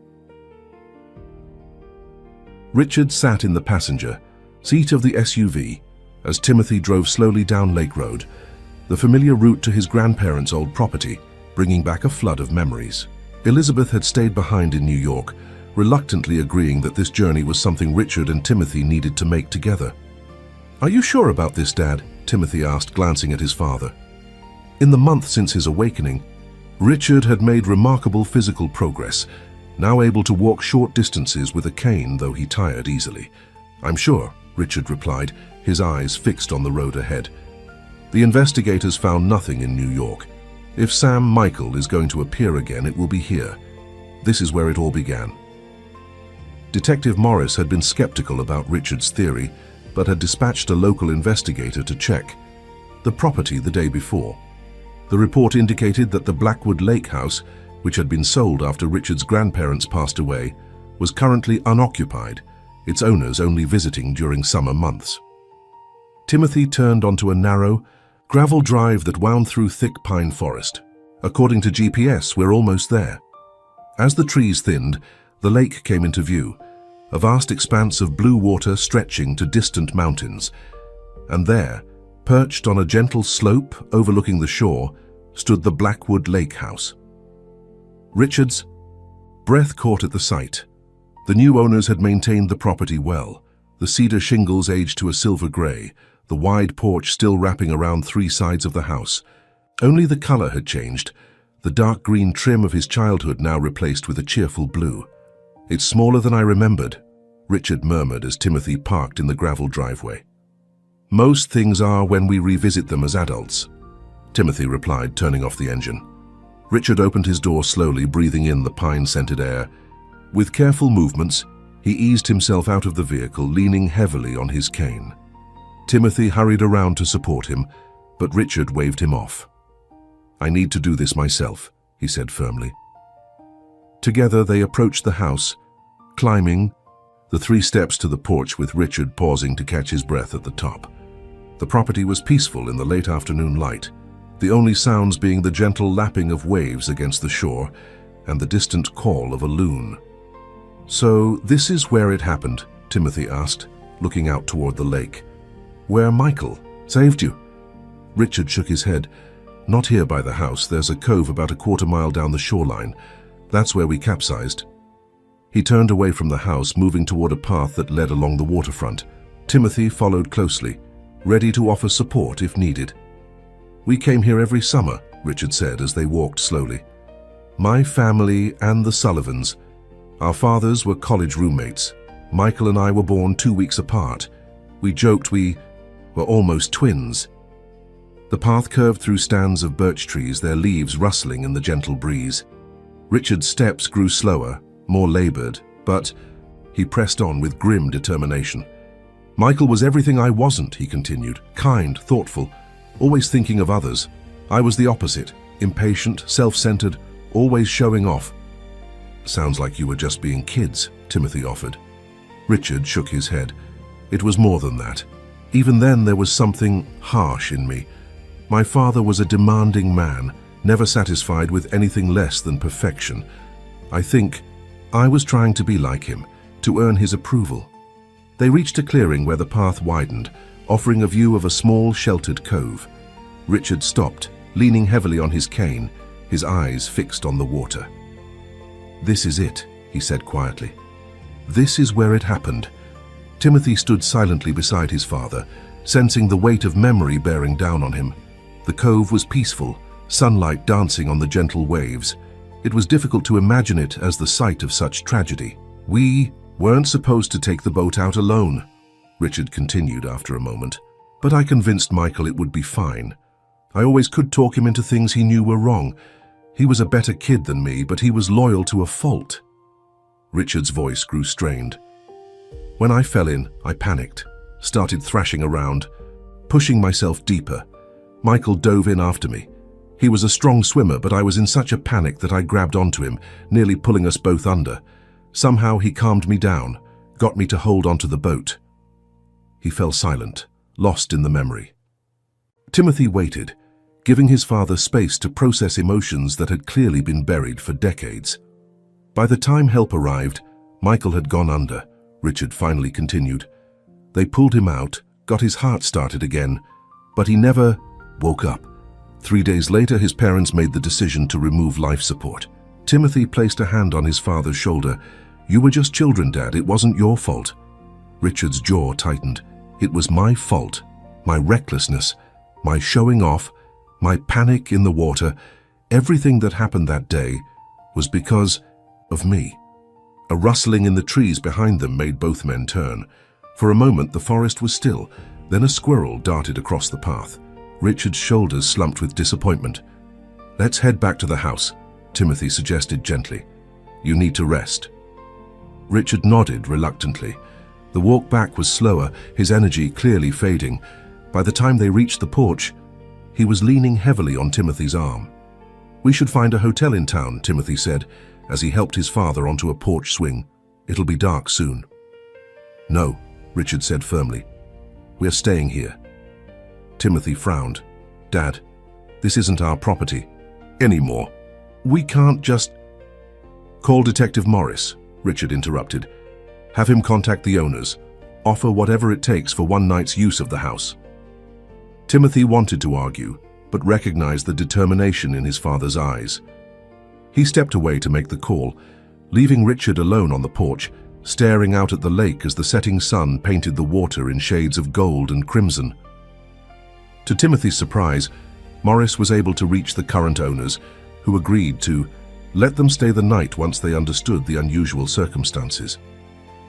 Richard sat in the passenger seat of the SUV as Timothy drove slowly down Lake Road, the familiar route to his grandparents' old property, bringing back a flood of memories. Elizabeth had stayed behind in New York, reluctantly agreeing that this journey was something Richard and Timothy needed to make together. "Are you sure about this, Dad?" Timothy asked, glancing at his father. In the month since his awakening, Richard had made remarkable physical progress, now able to walk short distances with a cane, though he tired easily. "I'm sure," Richard replied, his eyes fixed on the road ahead. The investigators found nothing in New York. If Sam Michael is going to appear again, it will be here. This is where it all began. Detective Morris had been skeptical about Richard's theory, but had dispatched a local investigator to check the property the day before. The report indicated that the Blackwood Lake house, which had been sold after Richard's grandparents passed away, was currently unoccupied, its owners only visiting during summer months. Timothy turned onto a narrow, gravel drive that wound through thick pine forest. According to GPS, we're almost there. As the trees thinned, the lake came into view, a vast expanse of blue water stretching to distant mountains. And there, perched on a gentle slope overlooking the shore, stood the Blackwood Lake house. Richard's breath caught at the sight. The new owners had maintained the property well, the cedar shingles aged to a silver gray, the wide porch still wrapping around three sides of the house. Only the color had changed, the dark green trim of his childhood now replaced with a cheerful blue. "It's smaller than I remembered," Richard murmured as Timothy parked in the gravel driveway. "Most things are when we revisit them as adults," Timothy replied, turning off the engine. Richard opened his door slowly, breathing in the pine-scented air. With careful movements, he eased himself out of the vehicle, leaning heavily on his cane. Timothy hurried around to support him, but Richard waved him off. "I need to do this myself," he said firmly. Together they approached the house, climbing the 3 steps to the porch with Richard pausing to catch his breath at the top. The property was peaceful in the late afternoon light, the only sounds being the gentle lapping of waves against the shore and the distant call of a loon. "So this is where it happened?" Timothy asked, looking out toward the lake. "Where Michael saved you?" Richard shook his head. "Not here by the house. There's a cove about a quarter-mile down the shoreline. That's where we capsized." He turned away from the house, moving toward a path that led along the waterfront. Timothy followed closely, ready to offer support if needed. "We came here every summer," Richard said as they walked slowly. "My family and the Sullivans. Our fathers were college roommates. Michael and I were born 2 weeks apart. We joked we were almost twins." The path curved through stands of birch trees, their leaves rustling in the gentle breeze. Richard's steps grew slower, more labored, but he pressed on with grim determination. "Michael was everything I wasn't," he continued. "Kind, thoughtful, always thinking of others. I was the opposite, impatient, self-centered, always showing off." "Sounds like you were just being kids," Timothy offered. Richard shook his head. "It was more than that. Even then there was something harsh in me. My father was a demanding man, never satisfied with anything less than perfection. I think I was trying to be like him, to earn his approval." They reached a clearing where the path widened, offering a view of a small, sheltered cove. Richard stopped, leaning heavily on his cane, his eyes fixed on the water. "This is it," he said quietly. "This is where it happened." Timothy stood silently beside his father, sensing the weight of memory bearing down on him. The cove was peaceful, sunlight dancing on the gentle waves. It was difficult to imagine it as the site of such tragedy. "We weren't supposed to take the boat out alone," Richard continued after a moment. But I convinced Michael it would be fine. I always could talk him into things he knew were wrong. He was a better kid than me, but he was loyal to a fault. Richard's voice grew strained. When I fell in, I panicked, started thrashing around, pushing myself deeper. Michael dove in after me. He was a strong swimmer, but I was in such a panic that I grabbed onto him, nearly pulling us both under. Somehow he calmed me down, got me to hold onto the boat. He fell silent, lost in the memory. Timothy waited, giving his father space to process emotions that had clearly been buried for decades. By the time help arrived, Michael had gone under, Richard finally continued. They pulled him out, got his heart started again, but he never woke up. 3 days later, his parents made the decision to remove life support. Timothy placed a hand on his father's shoulder. "You were just children, Dad. It wasn't your fault." Richard's jaw tightened. "It was my fault, my recklessness, my showing off, my panic in the water. Everything that happened that day was because of me." A rustling in the trees behind them made both men turn. For a moment, the forest was still. Then a squirrel darted across the path. Richard's shoulders slumped with disappointment. "Let's head back to the house," Timothy suggested gently. "You need to rest." Richard nodded reluctantly. The walk back was slower, his energy clearly fading. By the time they reached the porch, he was leaning heavily on Timothy's arm. "We should find a hotel in town," Timothy said, as he helped his father onto a porch swing. "It'll be dark soon." "No," Richard said firmly. "We're staying here." Timothy frowned. "Dad, this isn't our property anymore. We can't just—" "Call Detective Morris," Richard interrupted. "Have him contact the owners. Offer whatever it takes for one night's use of the house." Timothy wanted to argue, but recognized the determination in his father's eyes. He stepped away to make the call, leaving Richard alone on the porch, staring out at the lake as the setting sun painted the water in shades of gold and crimson. To Timothy's surprise, Morris was able to reach the current owners, who agreed to let them stay the night once they understood the unusual circumstances.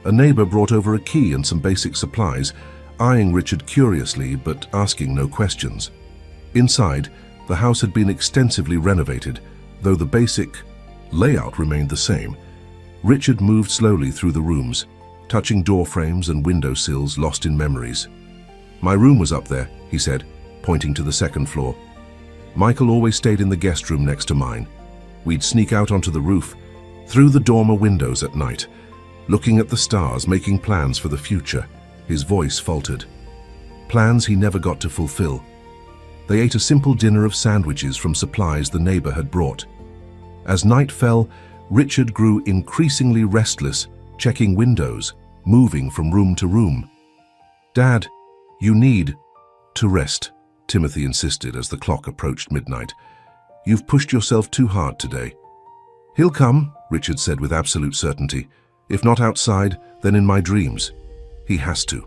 A neighbor brought over a key and some basic supplies, eyeing Richard curiously but asking no questions. Inside, the house had been extensively renovated, though the basic layout remained the same. Richard moved slowly through the rooms, touching door frames and window sills lost in memories. "My room was up there," he said, pointing to the second floor. "Michael always stayed in the guest room next to mine. We'd sneak out onto the roof, through the dormer windows at night, looking at the stars, making plans for the future." His voice faltered. Plans he never got to fulfill. They ate a simple dinner of sandwiches from supplies the neighbor had brought. As night fell, Richard grew increasingly restless, checking windows, moving from room to room. "Dad, you need to rest," Timothy insisted as the clock approached midnight. "You've pushed yourself too hard today." "He'll come," Richard said with absolute certainty. "If not outside, then in my dreams. He has to."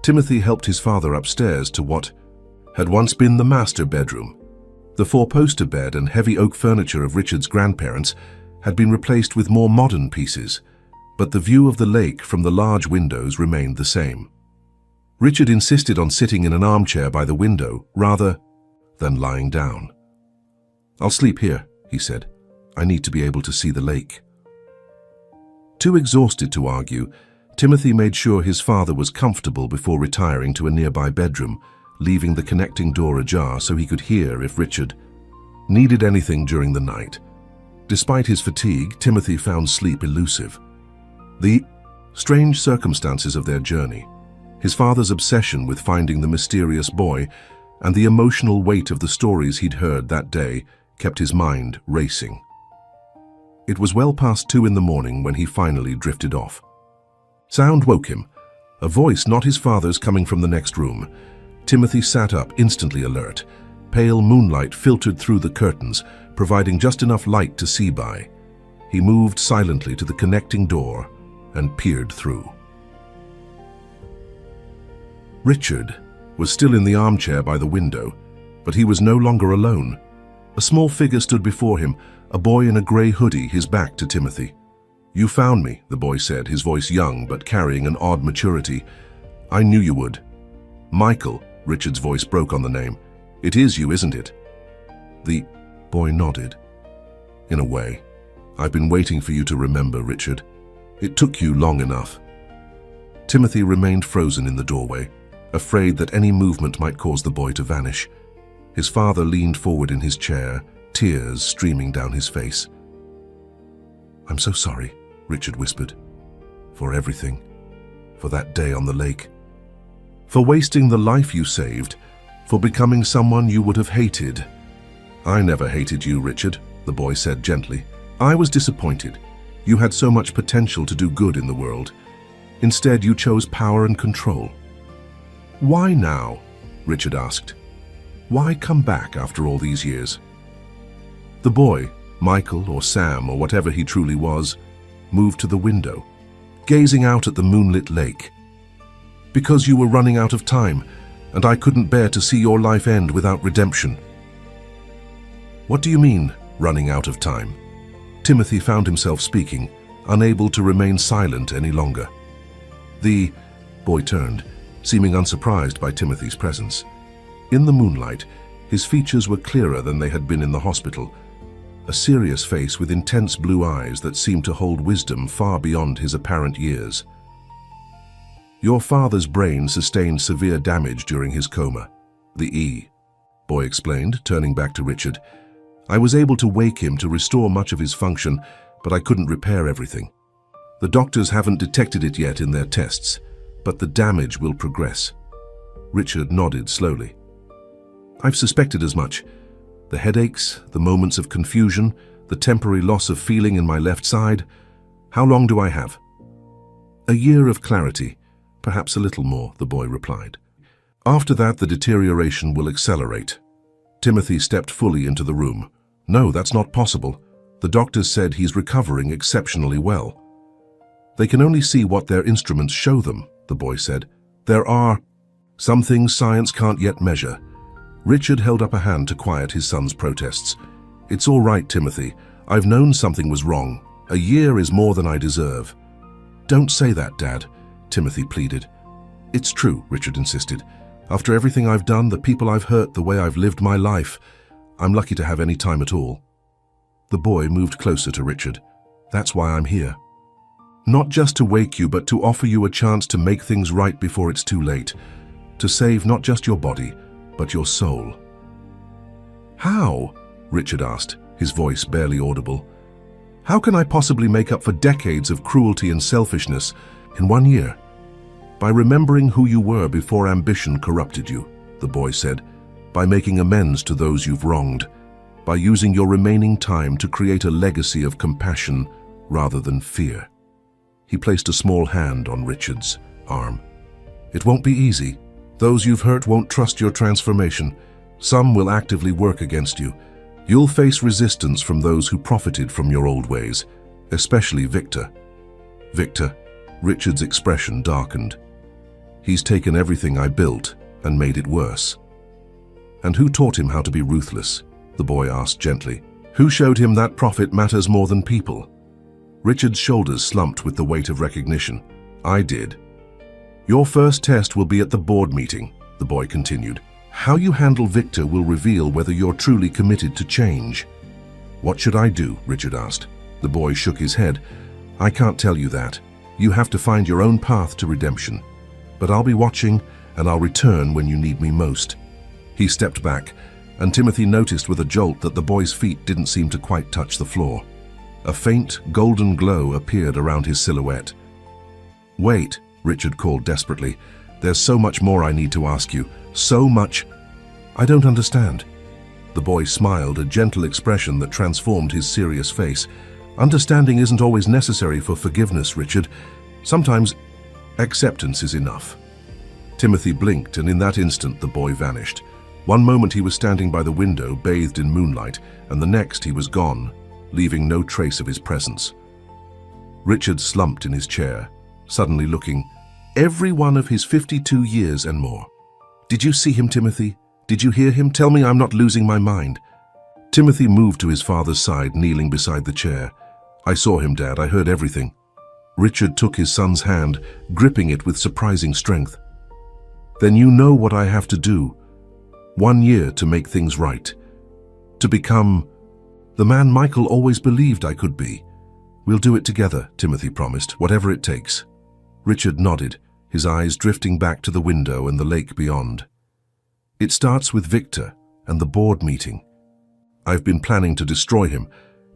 Timothy helped his father upstairs to what had once been the master bedroom. The four-poster bed and heavy oak furniture of Richard's grandparents had been replaced with more modern pieces, but the view of the lake from the large windows remained the same. Richard insisted on sitting in an armchair by the window rather than lying down. "I'll sleep here," he said. "I need to be able to see the lake." Too exhausted to argue, Timothy made sure his father was comfortable before retiring to a nearby bedroom, leaving the connecting door ajar so he could hear if Richard needed anything during the night. Despite his fatigue, Timothy found sleep elusive. The strange circumstances of their journey, his father's obsession with finding the mysterious boy, and the emotional weight of the stories he'd heard that day kept his mind racing. It was well past 2 in the morning when he finally drifted off. Sound woke him, a voice not his father's coming from the next room. Timothy sat up, instantly alert. Pale moonlight filtered through the curtains, providing just enough light to see by. He moved silently to the connecting door and peered through. Richard was still in the armchair by the window, but he was no longer alone. A small figure stood before him, a boy in a grey hoodie, his back to Timothy. "You found me," the boy said, his voice young but carrying an odd maturity. "I knew you would." Michael, Richard's voice broke on the name. It is you, isn't it? The boy nodded. In a way. I've been waiting for you to remember, Richard. It took you long enough. Timothy remained frozen in the doorway, afraid that any movement might cause the boy to vanish. His father leaned forward in his chair, tears streaming down his face. I'm so sorry, Richard whispered. For everything. For that day on the lake. For wasting the life you saved. For becoming someone you would have hated. I never hated you, Richard, the boy said gently. I was disappointed. You had so much potential to do good in the world. Instead, you chose power and control. Why now? Richard asked. Why come back after all these years? The boy, Michael or Sam or whatever he truly was, moved to the window, gazing out at the moonlit lake. Because you were running out of time, and I couldn't bear to see your life end without redemption. What do you mean, running out of time? Timothy found himself speaking, unable to remain silent any longer. The boy turned, seeming unsurprised by Timothy's presence. In the moonlight, his features were clearer than they had been in the hospital, a serious face with intense blue eyes that seemed to hold wisdom far beyond his apparent years. Your father's brain sustained severe damage during his coma. The boy explained, turning back to Richard. I was able to wake him to restore much of his function, but I couldn't repair everything. The doctors haven't detected it yet in their tests, but the damage will progress. Richard nodded slowly. I've suspected as much. The headaches, the moments of confusion, the temporary loss of feeling in my left side. How long do I have? A year of clarity, perhaps a little more, the boy replied. After that, the deterioration will accelerate. Timothy stepped fully into the room. No, that's not possible. The doctors said he's recovering exceptionally well. They can only see what their instruments show them, the boy said. There are some things science can't yet measure. Richard held up a hand to quiet his son's protests. It's all right, Timothy. I've known something was wrong. A year is more than I deserve. Don't say that, Dad, Timothy pleaded. It's true, Richard insisted. After everything I've done, the people I've hurt, the way I've lived my life, I'm lucky to have any time at all. The boy moved closer to Richard. That's why I'm here. Not just to wake you, but to offer you a chance to make things right before it's too late. To save not just your body, but your soul. How? Richard asked, his voice barely audible. How can I possibly make up for decades of cruelty and selfishness in 1 year? By remembering who you were before ambition corrupted you, the boy said. By making amends to those you've wronged. By using your remaining time to create a legacy of compassion rather than fear. He placed a small hand on Richard's arm. It won't be easy. Those you've hurt won't trust your transformation. Some will actively work against you. You'll face resistance from those who profited from your old ways, especially Victor. Victor, Richard's expression darkened. He's taken everything I built and made it worse. And who taught him how to be ruthless? The boy asked gently. Who showed him that profit matters more than people? Richard's shoulders slumped with the weight of recognition. I did. Your first test will be at the board meeting, the boy continued. How you handle Victor will reveal whether you're truly committed to change. What should I do? Richard asked. The boy shook his head. I can't tell you that. You have to find your own path to redemption. But I'll be watching, and I'll return when you need me most. He stepped back, and Timothy noticed with a jolt that the boy's feet didn't seem to quite touch the floor. A faint, golden glow appeared around his silhouette. Wait, Richard called desperately. There's so much more I need to ask you. So much. I don't understand. The boy smiled, a gentle expression that transformed his serious face. Understanding isn't always necessary for forgiveness, Richard. Sometimes acceptance is enough. Timothy blinked, and in that instant the boy vanished. One moment he was standing by the window, bathed in moonlight, and the next he was gone, leaving no trace of his presence. Richard slumped in his chair, suddenly looking every one of his 52 years and more. Did you see him, Timothy? Did you hear him? Tell me I'm not losing my mind. Timothy moved to his father's side, kneeling beside the chair. I saw him, Dad. I heard everything. Richard took his son's hand, gripping it with surprising strength. Then you know what I have to do. 1 year to make things right. To become the man Michael always believed I could be. We'll do it together, Timothy promised, whatever it takes. Richard nodded, his eyes drifting back to the window and the lake beyond. It starts with Victor and the board meeting. I've been planning to destroy him,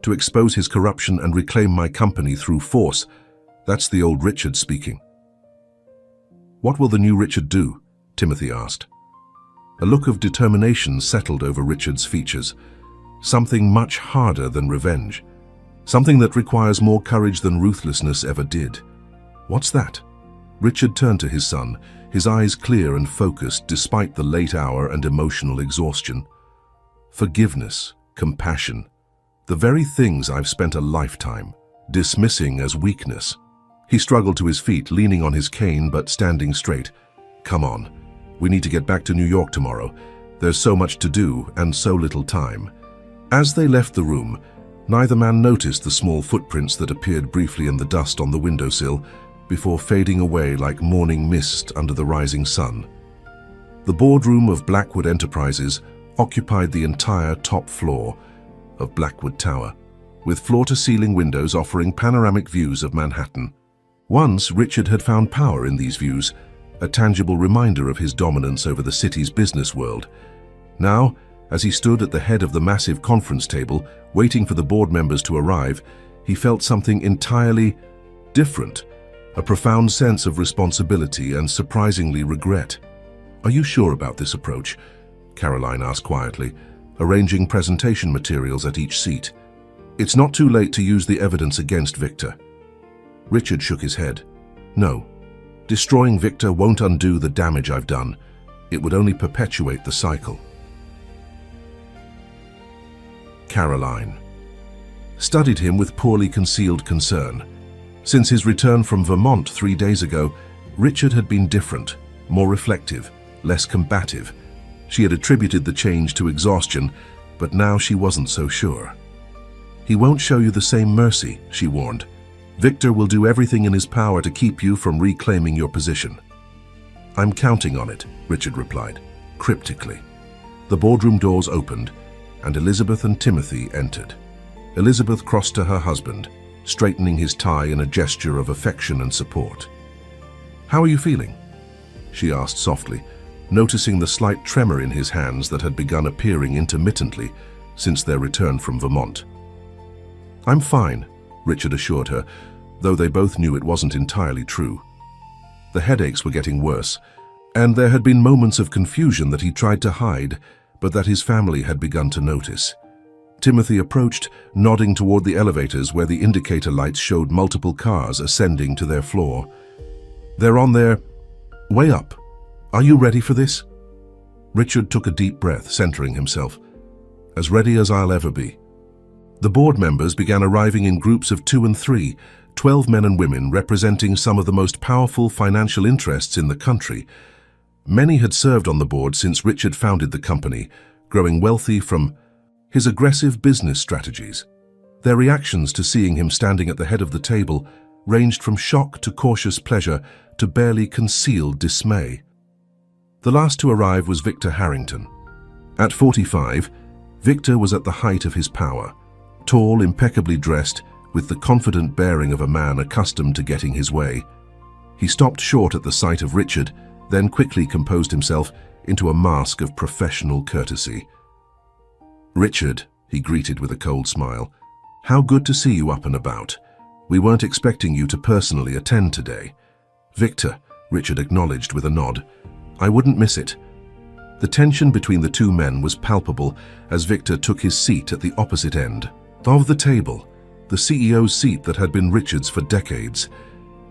to expose his corruption and reclaim my company through force. That's the old Richard speaking. What will the new Richard do? Timothy asked. A look of determination settled over Richard's features. Something much harder than revenge. Something that requires more courage than ruthlessness ever did. What's that? Richard turned to his son, his eyes clear and focused despite the late hour and emotional exhaustion. Forgiveness, compassion, the very things I've spent a lifetime dismissing as weakness. He struggled to his feet, leaning on his cane but standing straight. Come on, we need to get back to New York tomorrow. There's so much to do and so little time. As they left the room, neither man noticed the small footprints that appeared briefly in the dust on the windowsill before fading away like morning mist under the rising sun. The boardroom of Blackwood Enterprises occupied the entire top floor of Blackwood Tower, with floor-to-ceiling windows offering panoramic views of Manhattan. Once, Richard had found power in these views, a tangible reminder of his dominance over the city's business world. Now, as he stood at the head of the massive conference table, waiting for the board members to arrive, he felt something entirely different, a profound sense of responsibility and surprisingly regret. "Are you sure about this approach?" Caroline asked quietly, arranging presentation materials at each seat. "It's not too late to use the evidence against Victor." Richard shook his head. "No. Destroying Victor won't undo the damage I've done. It would only perpetuate the cycle." Caroline studied him with poorly concealed concern. Since his return from Vermont 3 days ago, Richard had been different, more reflective, less combative. She had attributed the change to exhaustion, but now she wasn't so sure. "He won't show you the same mercy," she warned. "Victor will do everything in his power to keep you from reclaiming your position." "I'm counting on it," Richard replied, cryptically. The boardroom doors opened, and Elizabeth and Timothy entered. Elizabeth crossed to her husband, straightening his tie in a gesture of affection and support. "How are you feeling?" she asked softly, noticing the slight tremor in his hands that had begun appearing intermittently since their return from Vermont. "I'm fine," Richard assured her, though they both knew it wasn't entirely true. The headaches were getting worse, and there had been moments of confusion that he tried to hide, but that his family had begun to notice. Timothy approached, nodding toward the elevators where the indicator lights showed multiple cars ascending to their floor. "They're on their way up. Are you ready for this?" Richard took a deep breath, centering himself. "As ready as I'll ever be." The board members began arriving in groups of 2 and 3, 12 men and women representing some of the most powerful financial interests in the country. Many had served on the board since Richard founded the company, growing wealthy from his aggressive business strategies. Their reactions to seeing him standing at the head of the table ranged from shock to cautious pleasure to barely concealed dismay. The last to arrive was Victor Harrington. At 45, Victor was at the height of his power, tall, impeccably dressed, with the confident bearing of a man accustomed to getting his way. He stopped short at the sight of Richard, then quickly composed himself into a mask of professional courtesy. "Richard," he greeted with a cold smile, "how good to see you up and about. We weren't expecting you to personally attend today." "Victor," Richard acknowledged with a nod, "I wouldn't miss it." The tension between the two men was palpable as Victor took his seat at the opposite end of the table, the CEO's seat that had been Richard's for decades.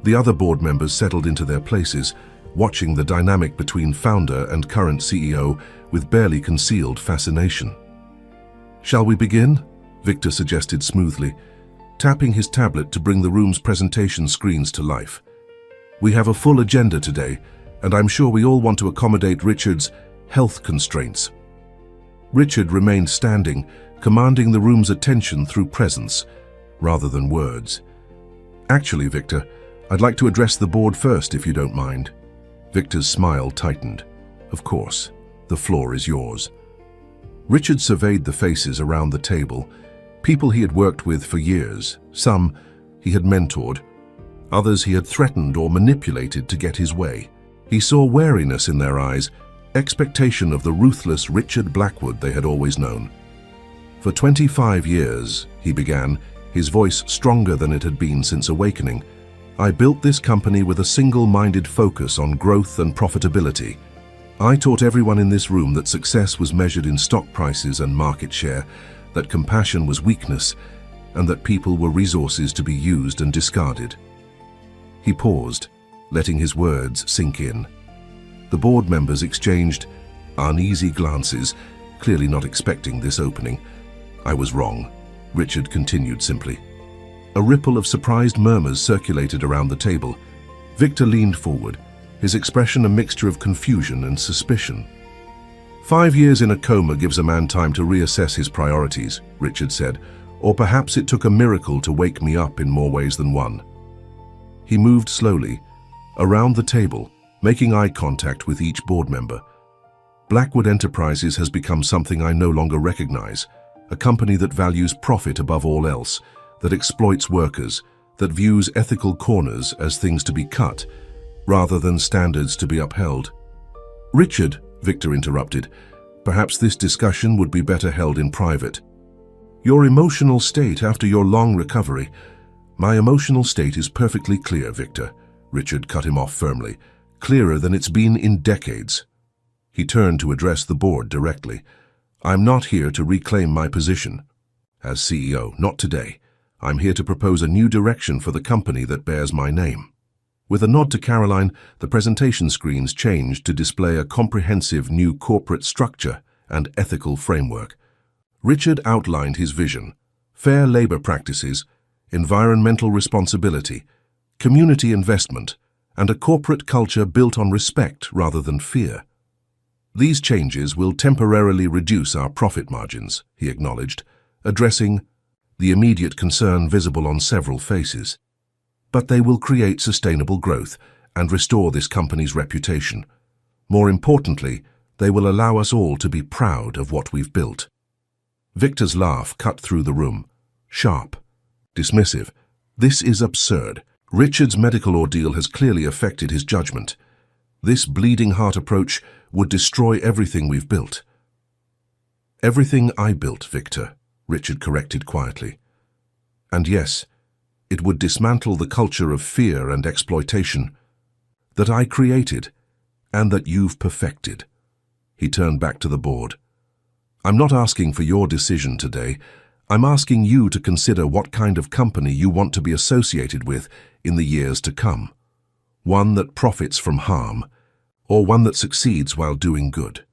The other board members settled into their places, watching the dynamic between founder and current CEO with barely concealed fascination. "Shall we begin?" Victor suggested smoothly, tapping his tablet to bring the room's presentation screens to life. "We have a full agenda today, and I'm sure we all want to accommodate Richard's health constraints." Richard remained standing, commanding the room's attention through presence, rather than words. "Actually, Victor, I'd like to address the board first, if you don't mind." Victor's smile tightened. Of course, the floor is yours. Richard surveyed the faces around the table, people he had worked with for years. Some he had mentored, others he had threatened or manipulated to get his way. He saw wariness in their eyes, expectation of the ruthless Richard Blackwood they had always known. For 25 years, he began, his voice stronger than it had been since awakening, I built this company with a single-minded focus on growth and profitability. I taught everyone in this room that success was measured in stock prices and market share, that compassion was weakness, and that people were resources to be used and discarded. He paused, letting his words sink in. The board members exchanged uneasy glances, clearly not expecting this opening. I was wrong, Richard continued simply. A ripple of surprised murmurs circulated around the table. Victor leaned forward, his expression a mixture of confusion and suspicion. 5 years in a coma gives a man time to reassess his priorities, Richard said, or perhaps it took a miracle to wake me up in more ways than one. He moved slowly, around the table, making eye contact with each board member. Blackwood Enterprises has become something I no longer recognize, a company that values profit above all else, that exploits workers, that views ethical corners as things to be cut, rather than standards to be upheld. Richard, Victor interrupted, perhaps this discussion would be better held in private. Your emotional state after your long recovery. My emotional state is perfectly clear, Victor, Richard cut him off firmly, clearer than it's been in decades. He turned to address the board directly. I'm not here to reclaim my position as CEO, not today. I'm here to propose a new direction for the company that bears my name. With a nod to Caroline, the presentation screens changed to display a comprehensive new corporate structure and ethical framework. Richard outlined his vision: fair labor practices, environmental responsibility, community investment, and a corporate culture built on respect rather than fear. These changes will temporarily reduce our profit margins, he acknowledged, addressing the immediate concern visible on several faces. But they will create sustainable growth and restore this company's reputation. More importantly, they will allow us all to be proud of what we've built. Victor's laugh cut through the room, sharp, dismissive. This is absurd. Richard's medical ordeal has clearly affected his judgment. This bleeding heart approach would destroy everything we've built. Everything I built, Victor, Richard corrected quietly. And yes, it would dismantle the culture of fear and exploitation that I created and that you've perfected. He turned back to the board. I'm not asking for your decision today. I'm asking you to consider what kind of company you want to be associated with in the years to come. One that profits from harm, or one that succeeds while doing good.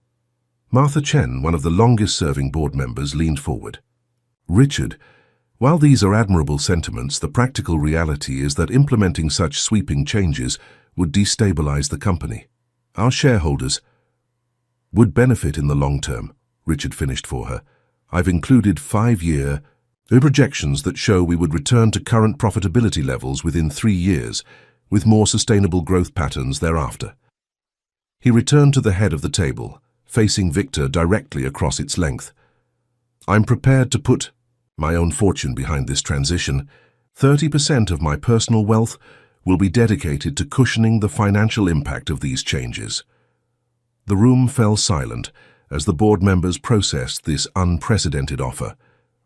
Martha Chen, one of the longest-serving board members, leaned forward. Richard, while these are admirable sentiments, the practical reality is that implementing such sweeping changes would destabilize the company. Our shareholders would benefit in the long term, Richard finished for her. I've included 5-year projections that show we would return to current profitability levels within 3 years, with more sustainable growth patterns thereafter. He returned to the head of the table, facing Victor directly across its length. I'm prepared to put my own fortune behind this transition. 30% of my personal wealth will be dedicated to cushioning the financial impact of these changes. The room fell silent as the board members processed this unprecedented offer.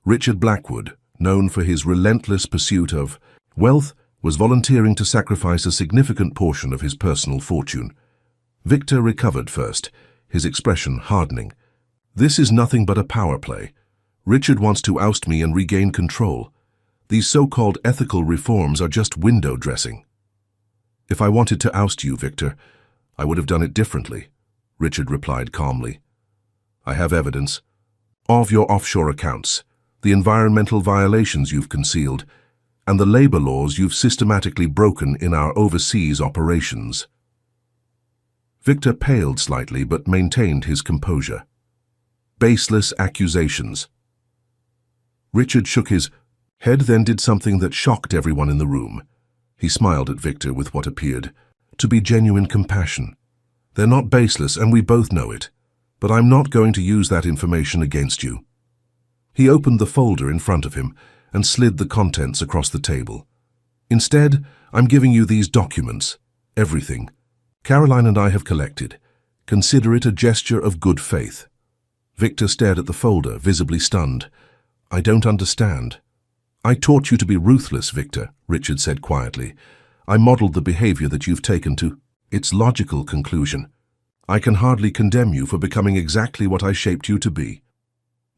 Richard Blackwood, known for his relentless pursuit of wealth, was volunteering to sacrifice a significant portion of his personal fortune. Victor recovered first, his expression hardening. This is nothing but a power play. Richard wants to oust me and regain control. These so-called ethical reforms are just window dressing. If I wanted to oust you, Victor, I would have done it differently, Richard replied calmly. I have evidence of your offshore accounts, the environmental violations you've concealed, and the labor laws you've systematically broken in our overseas operations. Victor paled slightly but maintained his composure. Baseless accusations. Richard shook his head, then did something that shocked everyone in the room. He smiled at Victor with what appeared to be genuine compassion. They're not baseless, and we both know it. But I'm not going to use that information against you. He opened the folder in front of him and slid the contents across the table. Instead, I'm giving you these documents. Everything. Caroline and I have collected. Consider it a gesture of good faith. Victor stared at the folder, visibly stunned. I don't understand. I taught you to be ruthless, Victor, Richard said quietly. I modeled the behavior that you've taken to its logical conclusion. I can hardly condemn you for becoming exactly what I shaped you to be.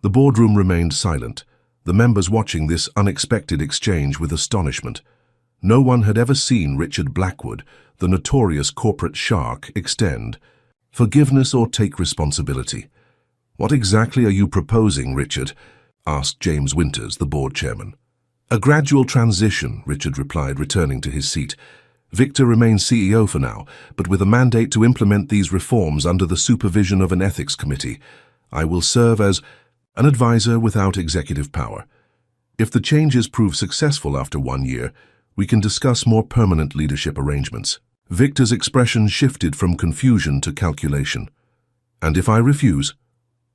The boardroom remained silent, the members watching this unexpected exchange with astonishment. No one had ever seen Richard Blackwood, the notorious corporate shark, extend forgiveness or take responsibility. What exactly are you proposing, Richard? Asked James Winters, the board chairman. A gradual transition, Richard replied, returning to his seat. Victor remains CEO for now, but with a mandate to implement these reforms under the supervision of an ethics committee. I will serve as an advisor without executive power. If the changes prove successful after 1 year, we can discuss more permanent leadership arrangements. Victor's expression shifted from confusion to calculation. And if I refuse,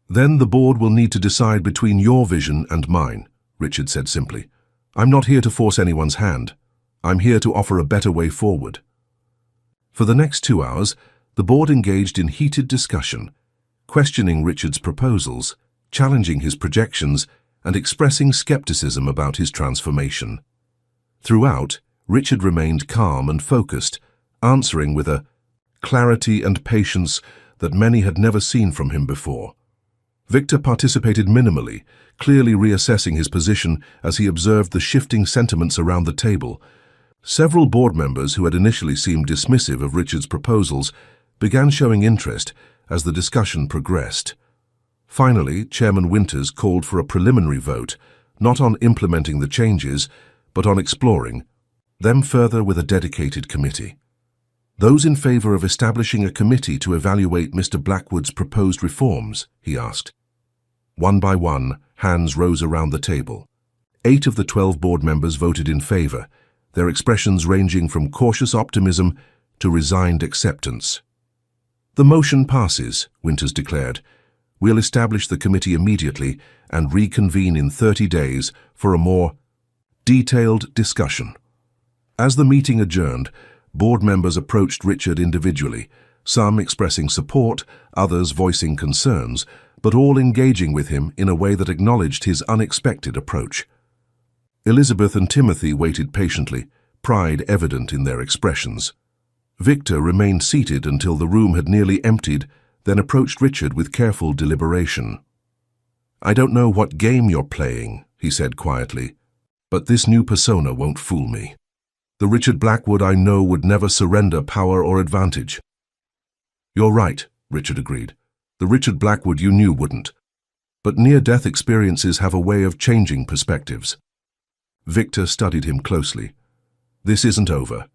then the board will need to decide between your vision and mine, Richard said simply. I'm not here to force anyone's hand. I'm here to offer a better way forward. For the next 2 hours, the board engaged in heated discussion, questioning Richard's proposals, challenging his projections, and expressing skepticism about his transformation. Throughout, Richard remained calm and focused, answering with a clarity and patience that many had never seen from him before. Victor participated minimally, clearly reassessing his position as he observed the shifting sentiments around the table. Several board members who had initially seemed dismissive of Richard's proposals began showing interest as the discussion progressed. Finally, Chairman Winters called for a preliminary vote, not on implementing the changes, but on exploring them further with a dedicated committee. Those in favor of establishing a committee to evaluate Mr. Blackwood's proposed reforms, he asked. One by one, hands rose around the table. 8 of the 12 board members voted in favor, their expressions ranging from cautious optimism to resigned acceptance. The motion passes, Winters declared. We'll establish the committee immediately and reconvene in 30 days for a more detailed discussion. As the meeting adjourned, board members approached Richard individually, some expressing support, others voicing concerns, but all engaging with him in a way that acknowledged his unexpected approach. Elizabeth and Timothy waited patiently, pride evident in their expressions. Victor remained seated until the room had nearly emptied, then approached Richard with careful deliberation. I don't know what game you're playing, he said quietly, but this new persona won't fool me. The Richard Blackwood I know would never surrender power or advantage. You're right, Richard agreed. The Richard Blackwood you knew wouldn't. But near-death experiences have a way of changing perspectives. Victor studied him closely. This isn't over.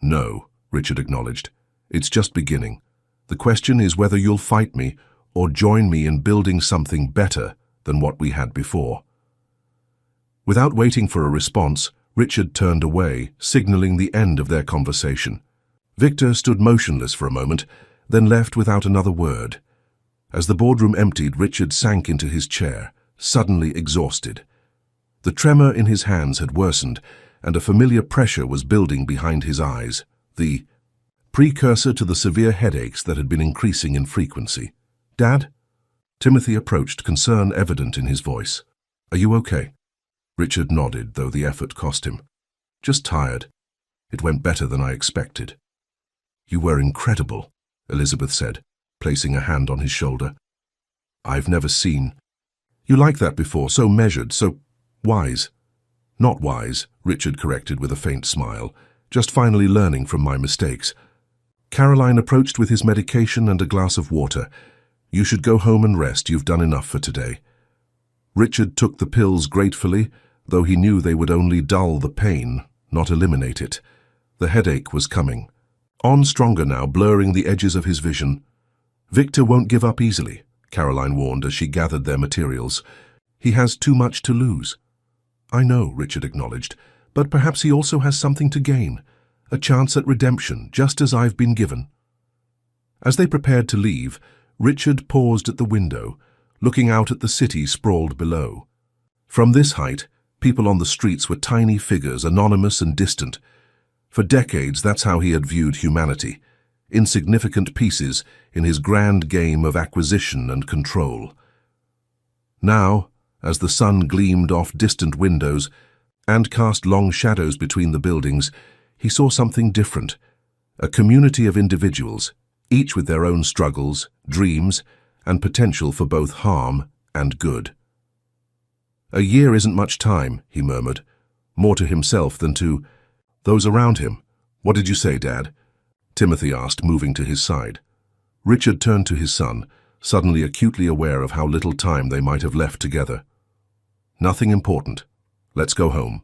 No, Richard acknowledged. It's just beginning. The question is whether you'll fight me or join me in building something better than what we had before. Without waiting for a response, Richard turned away, signaling the end of their conversation. Victor stood motionless for a moment, then left without another word. As the boardroom emptied, Richard sank into his chair, suddenly exhausted. The tremor in his hands had worsened, and a familiar pressure was building behind his eyes, the precursor to the severe headaches that had been increasing in frequency. Dad? Timothy approached, concern evident in his voice. Are you okay? Richard nodded, though the effort cost him. Just tired. It went better than I expected. You were incredible, Elizabeth said, placing a hand on his shoulder. I've never seen you like that before, so measured, so wise. Not wise, Richard corrected with a faint smile, just finally learning from my mistakes. Caroline approached with his medication and a glass of water. You should go home and rest, you've done enough for today. Richard took the pills gratefully, though he knew they would only dull the pain, not eliminate it. The headache was coming. On stronger now, blurring the edges of his vision. Victor won't give up easily, Caroline warned as she gathered their materials. He has too much to lose. I know, Richard acknowledged, but perhaps he also has something to gain. A chance at redemption, just as I've been given. As they prepared to leave, Richard paused at the window, looking out at the city sprawled below. From this height, people on the streets were tiny figures, anonymous and distant. For decades, that's how he had viewed humanity, insignificant pieces in his grand game of acquisition and control. Now, as the sun gleamed off distant windows and cast long shadows between the buildings, he saw something different, a community of individuals, each with their own struggles, dreams, and potential for both harm and good. "A year isn't much time," he murmured, more to himself than to those around him. "What did you say, Dad?" Timothy asked, moving to his side. Richard turned to his son, suddenly acutely aware of how little time they might have left together. "Nothing important. Let's go home."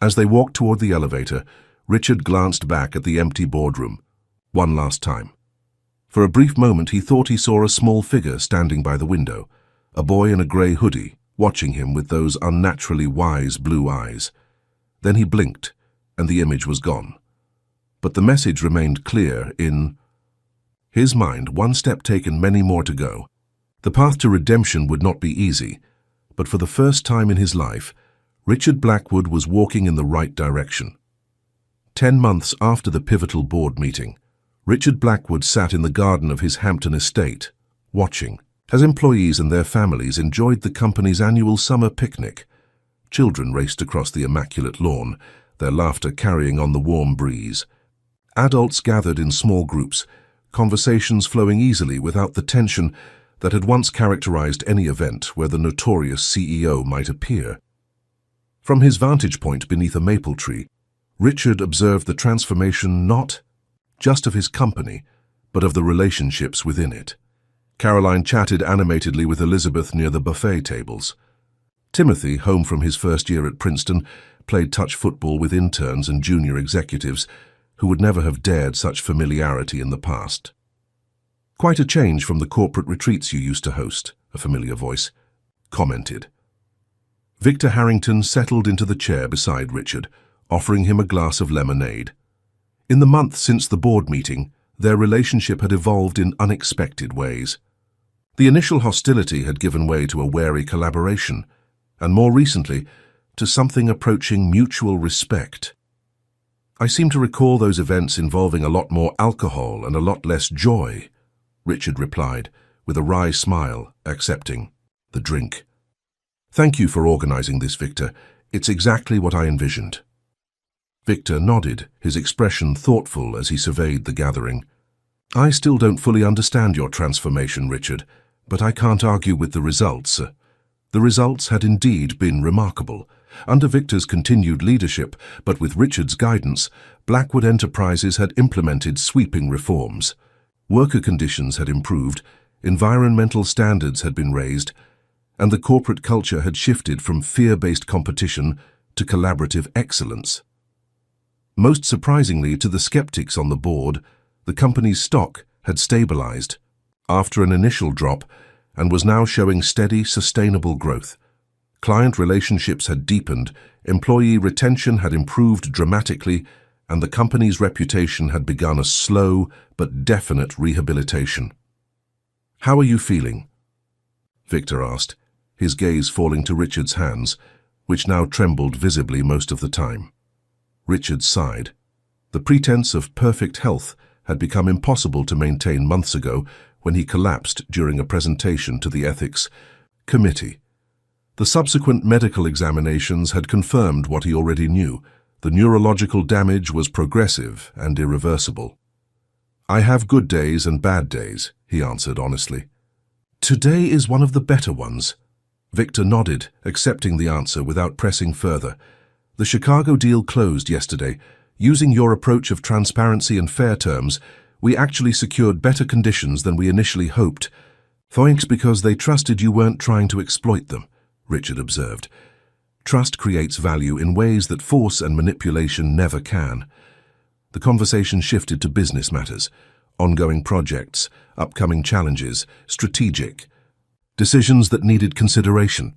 As they walked toward the elevator, Richard glanced back at the empty boardroom, one last time. For a brief moment he thought he saw a small figure standing by the window, a boy in a grey hoodie, watching him with those unnaturally wise blue eyes. Then he blinked, and the image was gone. But the message remained clear in his mind, one step taken, many more to go. The path to redemption would not be easy, but for the first time in his life, Richard Blackwood was walking in the right direction. 10 months after the pivotal board meeting, Richard Blackwood sat in the garden of his Hampton estate, watching, as employees and their families enjoyed the company's annual summer picnic. Children raced across the immaculate lawn, their laughter carrying on the warm breeze. Adults gathered in small groups, conversations flowing easily without the tension that had once characterized any event where the notorious CEO might appear. From his vantage point beneath a maple tree, Richard observed the transformation not just of his company, but of the relationships within it. Caroline chatted animatedly with Elizabeth near the buffet tables. Timothy, home from his first year at Princeton, played touch football with interns and junior executives who would never have dared such familiarity in the past. "Quite a change from the corporate retreats you used to host," a familiar voice commented. Victor Harrington settled into the chair beside Richard, offering him a glass of lemonade. In the month since the board meeting, their relationship had evolved in unexpected ways. The initial hostility had given way to a wary collaboration, and more recently, to something approaching mutual respect. "I seem to recall those events involving a lot more alcohol and a lot less joy," Richard replied, with a wry smile, accepting the drink. "Thank you for organizing this, Victor. It's exactly what I envisioned." Victor nodded, his expression thoughtful as he surveyed the gathering. "I still don't fully understand your transformation, Richard, but I can't argue with the results." The results had indeed been remarkable. Under Victor's continued leadership, but with Richard's guidance, Blackwood Enterprises had implemented sweeping reforms. Worker conditions had improved, environmental standards had been raised, and the corporate culture had shifted from fear-based competition to collaborative excellence. Most surprisingly to the skeptics on the board, the company's stock had stabilized after an initial drop and was now showing steady, sustainable growth. Client relationships had deepened, employee retention had improved dramatically, and the company's reputation had begun a slow but definite rehabilitation. "How are you feeling?" Victor asked, his gaze falling to Richard's hands, which now trembled visibly most of the time. Richard sighed. The pretense of perfect health had become impossible to maintain months ago when he collapsed during a presentation to the Ethics Committee. The subsequent medical examinations had confirmed what he already knew. The neurological damage was progressive and irreversible. "I have good days and bad days," he answered honestly. "Today is one of the better ones." Victor nodded, accepting the answer without pressing further. "The Chicago deal closed yesterday. Using your approach of transparency and fair terms, we actually secured better conditions than we initially hoped. Thanks, because they trusted you weren't trying to exploit them," Richard observed. "Trust creates value in ways that force and manipulation never can." The conversation shifted to business matters, ongoing projects, upcoming challenges, strategic decisions that needed consideration.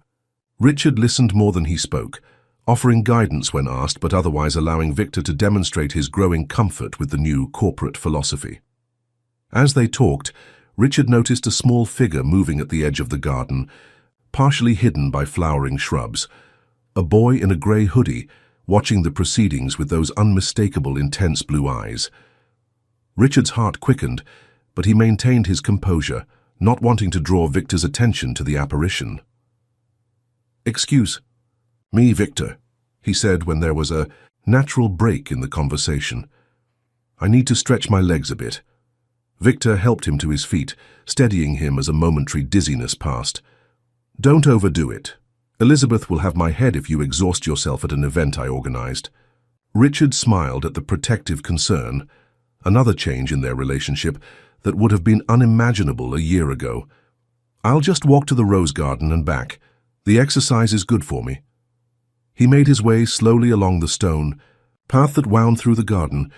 Richard listened more than he spoke, offering guidance when asked, but otherwise allowing Victor to demonstrate his growing comfort with the new corporate philosophy. As they talked, Richard noticed a small figure moving at the edge of the garden, partially hidden by flowering shrubs. A boy in a grey hoodie, watching the proceedings with those unmistakable, intense blue eyes. Richard's heart quickened, but he maintained his composure, not wanting to draw Victor's attention to the apparition. "Excuse me, Victor," he said when there was a natural break in the conversation. "I need to stretch my legs a bit." Victor helped him to his feet, steadying him as a momentary dizziness passed. "Don't overdo it. Elizabeth will have my head if you exhaust yourself at an event I organized." Richard smiled at the protective concern, another change in their relationship that would have been unimaginable a year ago. "I'll just walk to the rose garden and back. The exercise is good for me." He made his way slowly along the stone path that wound through the garden,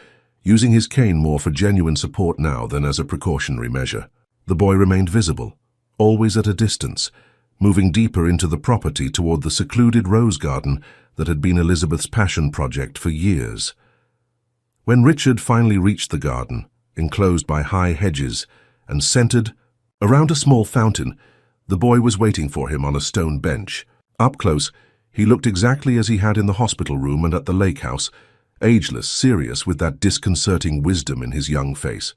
using his cane more for genuine support now than as a precautionary measure. The boy remained visible, always at a distance, moving deeper into the property toward the secluded rose garden that had been Elizabeth's passion project for years. When Richard finally reached the garden, enclosed by high hedges and centered around a small fountain, the boy was waiting for him on a stone bench. Up close, he looked exactly as he had in the hospital room and at the lake house, ageless, serious, with that disconcerting wisdom in his young face.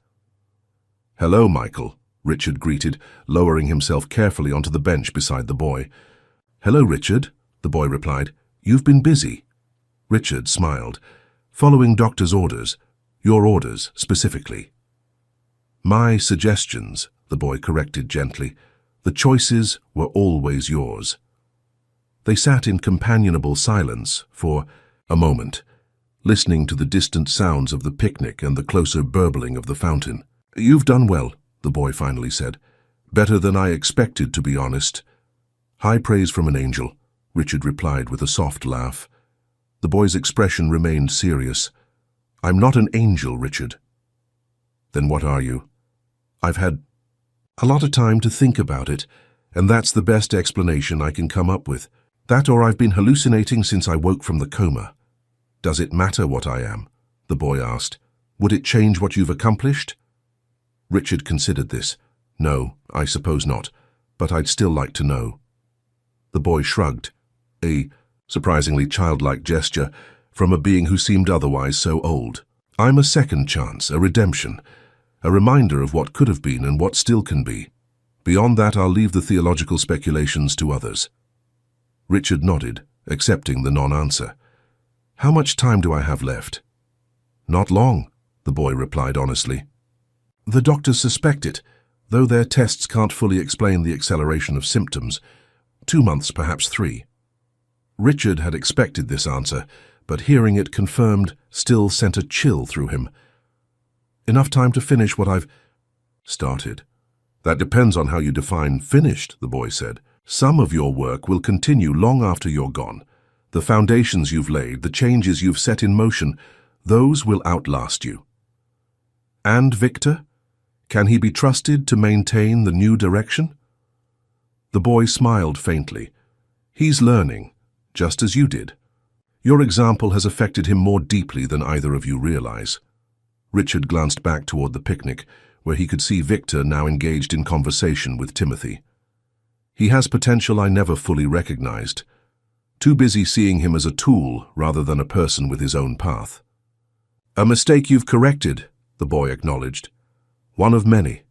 "Hello, Michael," Richard greeted, lowering himself carefully onto the bench beside the boy. "Hello, Richard," the boy replied. "You've been busy." Richard smiled. "Following doctor's orders. Your orders, specifically." "My suggestions," the boy corrected gently. "The choices were always yours." They sat in companionable silence for a moment, listening to the distant sounds of the picnic and the closer burbling of the fountain. "You've done well," the boy finally said. "Better than I expected, to be honest." "High praise from an angel," Richard replied with a soft laugh. The boy's expression remained serious. "I'm not an angel, Richard." "Then what are you?" "I've had a lot of time to think about it, and that's the best explanation I can come up with. That or I've been hallucinating since I woke from the coma." "Does it matter what I am?" the boy asked. "Would it change what you've accomplished?" Richard considered this. "No, I suppose not, but I'd still like to know." The boy shrugged, a surprisingly childlike gesture from a being who seemed otherwise so old. "I'm a second chance, a redemption, a reminder of what could have been and what still can be. Beyond that, I'll leave the theological speculations to others." Richard nodded, accepting the non-answer. "How much time do I have left?" "Not long," the boy replied honestly. "The doctors suspect it, though their tests can't fully explain the acceleration of symptoms. 2 months, perhaps 3. Richard had expected this answer, but hearing it confirmed still sent a chill through him. "Enough time to finish what I've started." "That depends on how you define finished," the boy said. "Some of your work will continue long after you're gone. The foundations you've laid, the changes you've set in motion, those will outlast you." "And Victor? Can he be trusted to maintain the new direction?" The boy smiled faintly. "He's learning, just as you did. Your example has affected him more deeply than either of you realize." Richard glanced back toward the picnic, where he could see Victor now engaged in conversation with Timothy. "He has potential I never fully recognized. Too busy seeing him as a tool rather than a person with his own path." "A mistake you've corrected," the boy acknowledged. "One of many."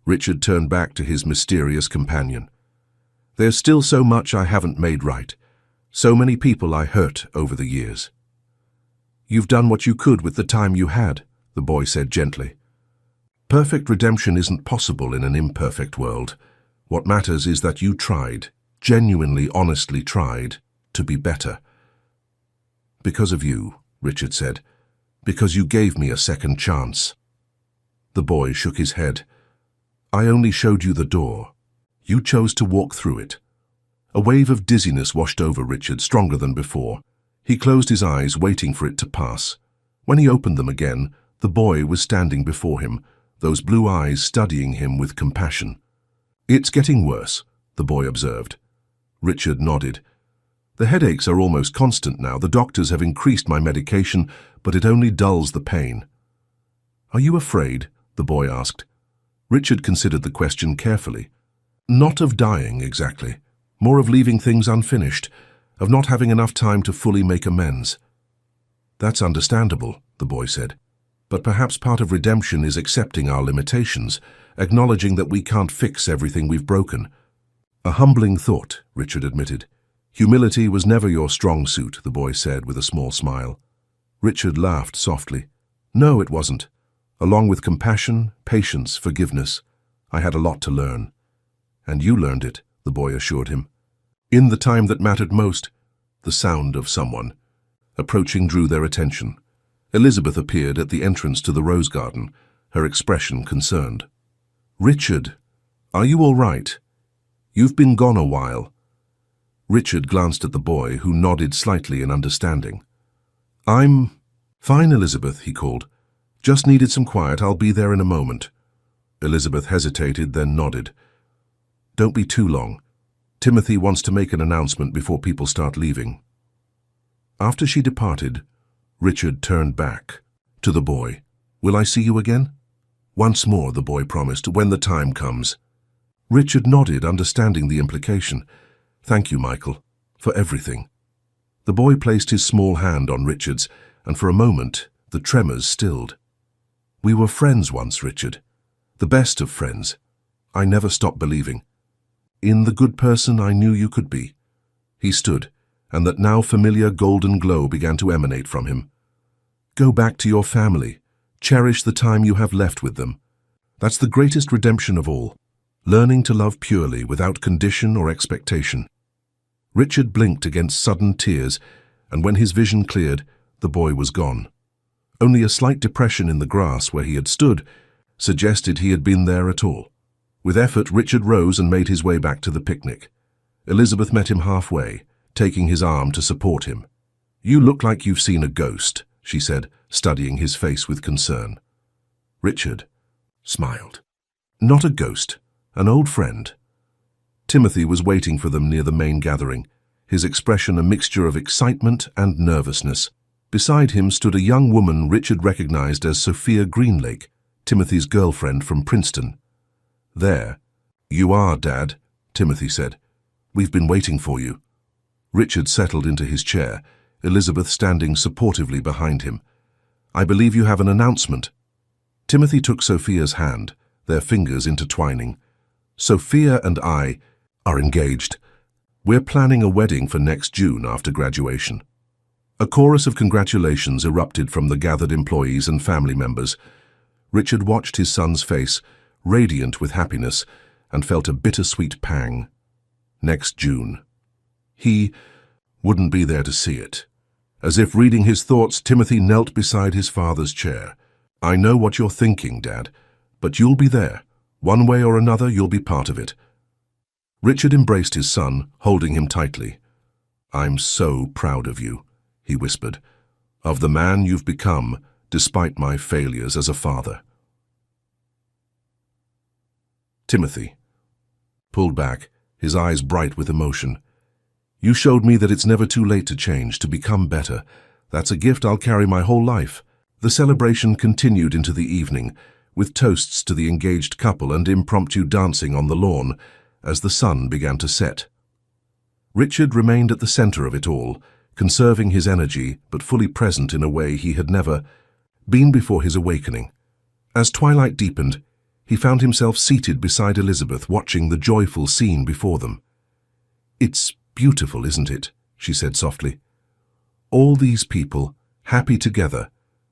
Richard turned back to his mysterious companion. "There's still so much I haven't made right. So many people I hurt over the years." "You've done what you could with the time you had," the boy said gently. "Perfect redemption isn't possible in an imperfect world. What matters is that you tried, genuinely, honestly tried, to be better." "Because of you," Richard said. "Because you gave me a second chance." The boy shook his head. "I only showed you the door. You chose to walk through it." A wave of dizziness washed over Richard, stronger than before. He closed his eyes, waiting for it to pass. When he opened them again, the boy was standing before him, those blue eyes studying him with compassion. "It's getting worse," the boy observed. Richard nodded. "The headaches are almost constant now. The doctors have increased my medication, but it only dulls the pain." "Are you afraid?" the boy asked. Richard considered the question carefully. Not of dying, exactly. More of leaving things unfinished, of not having enough time to fully make amends. That's understandable, the boy said. But perhaps part of redemption is accepting our limitations, acknowledging that we can't fix everything we've broken. A humbling thought, Richard admitted. Humility was never your strong suit, the boy said with a small smile. Richard laughed softly. No, it wasn't. Along with compassion, patience, forgiveness, I had a lot to learn. And you learned it, the boy assured him. In the time that mattered most, the sound of someone. Approaching drew their attention. Elizabeth appeared at the entrance to the rose garden, her expression concerned. Richard, are you all right? You've been gone a while. Richard glanced at the boy, who nodded slightly in understanding. I'm fine, Elizabeth, he called. Just needed some quiet. I'll be there in a moment. Elizabeth hesitated, then nodded. Don't be too long. Timothy wants to make an announcement before people start leaving. After she departed, Richard turned back to the boy. Will I see you again? Once more, the boy promised, when the time comes. Richard nodded, understanding the implication. Thank you, Michael, for everything. The boy placed his small hand on Richard's, and for a moment, the tremors stilled. We were friends once, Richard. The best of friends. I never stopped believing. In the good person I knew you could be. He stood, and that now familiar golden glow began to emanate from him. Go back to your family. Cherish the time you have left with them. That's the greatest redemption of all. Learning to love purely, without condition or expectation. Richard blinked against sudden tears, and when his vision cleared, the boy was gone. Only a slight depression in the grass where he had stood suggested he had been there at all. With effort, Richard rose and made his way back to the picnic. Elizabeth met him halfway, taking his arm to support him. You look like you've seen a ghost, she said, studying his face with concern. Richard smiled. Not a ghost, an old friend. Timothy was waiting for them near the main gathering, his expression a mixture of excitement and nervousness. Beside him stood a young woman Richard recognized as Sophia Greenlake, Timothy's girlfriend from Princeton. There. You are, Dad, Timothy said. We've been waiting for you. Richard settled into his chair, Elizabeth standing supportively behind him. I believe you have an announcement. Timothy took Sophia's hand, their fingers intertwining. Sophia and I are engaged. We're planning a wedding for next June after graduation. A chorus of congratulations erupted from the gathered employees and family members. Richard watched his son's face, radiant with happiness, and felt a bittersweet pang. Next June. He wouldn't be there to see it. As if reading his thoughts, Timothy knelt beside his father's chair. I know what you're thinking, Dad, but you'll be there. One way or another, you'll be part of it. Richard embraced his son, holding him tightly. I'm so proud of you, he whispered, of the man you've become, despite my failures as a father. Timothy pulled back, his eyes bright with emotion. You showed me that it's never too late to change, to become better. That's a gift I'll carry my whole life. The celebration continued into the evening, with toasts to the engaged couple and impromptu dancing on the lawn as the sun began to set. Richard remained at the center of it all, conserving his energy but fully present in a way he had never been before his awakening. As twilight deepened, he found himself seated beside Elizabeth, watching the joyful scene before them. It's beautiful, isn't it? She said softly. All these people, happy together.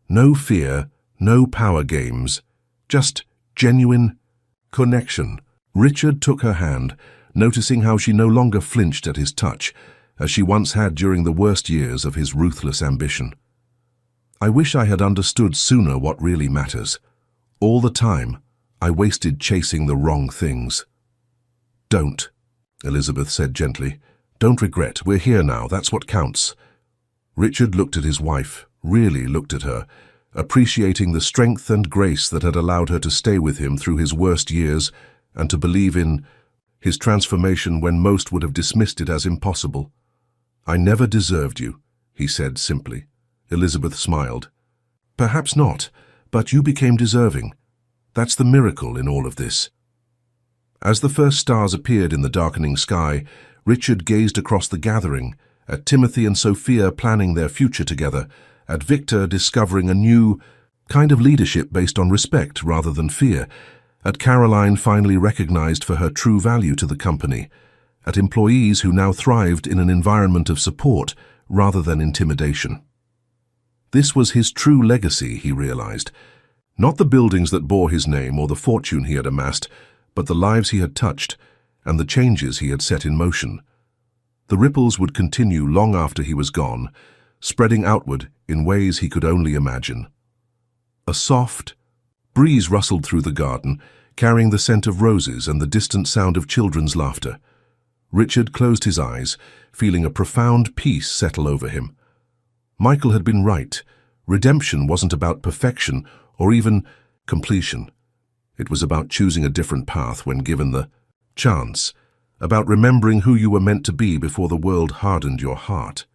No fear, no power games. Just genuine connection. Richard took her hand, noticing how she no longer flinched at his touch, as she once had during the worst years of his ruthless ambition. I wish I had understood sooner what really matters. All the time, I wasted chasing the wrong things. Don't, Elizabeth said gently. Don't regret. We're here now. That's what counts. Richard looked at his wife, really looked at her, appreciating the strength and grace that had allowed her to stay with him through his worst years and to believe in his transformation when most would have dismissed it as impossible. I never deserved you, he said simply. Elizabeth smiled. Perhaps not, but you became deserving. That's the miracle in all of this. As the first stars appeared in the darkening sky, Richard gazed across the gathering, at Timothy and Sophia planning their future together, at Victor discovering a new kind of leadership based on respect rather than fear, at Caroline finally recognized for her true value to the company, at employees who now thrived in an environment of support rather than intimidation. This was his true legacy, he realized. Not the buildings that bore his name or the fortune he had amassed, but the lives he had touched and the changes he had set in motion. The ripples would continue long after he was gone, spreading outward in ways he could only imagine. A soft breeze rustled through the garden, carrying the scent of roses and the distant sound of children's laughter. Richard closed his eyes, feeling a profound peace settle over him. Michael had been right. Redemption wasn't about perfection or even completion. It was about choosing a different path when given the chance, about remembering who you were meant to be before the world hardened your heart.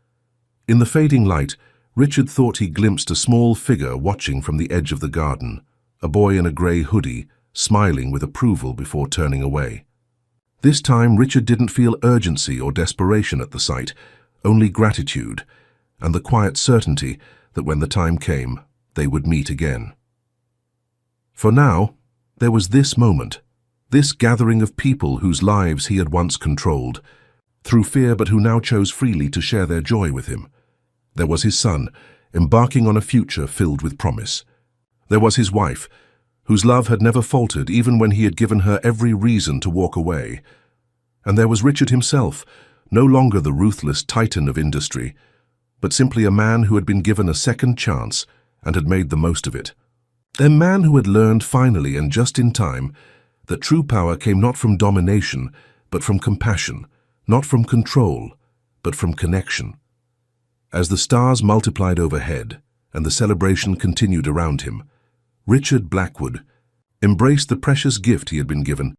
In the fading light, Richard thought he glimpsed a small figure watching from the edge of the garden, a boy in a grey hoodie, smiling with approval before turning away. This time, Richard didn't feel urgency or desperation at the sight, only gratitude, and the quiet certainty that when the time came, they would meet again. For now, there was this moment, this gathering of people whose lives he had once controlled, through fear but who now chose freely to share their joy with him. There was his son, embarking on a future filled with promise. There was his wife, whose love had never faltered even when he had given her every reason to walk away. And there was Richard himself, no longer the ruthless titan of industry, but simply a man who had been given a second chance and had made the most of it. A man who had learned finally and just in time that true power came not from domination, but from compassion, not from control, but from connection. As the stars multiplied overhead and the celebration continued around him, Richard Blackwood embraced the precious gift he had been given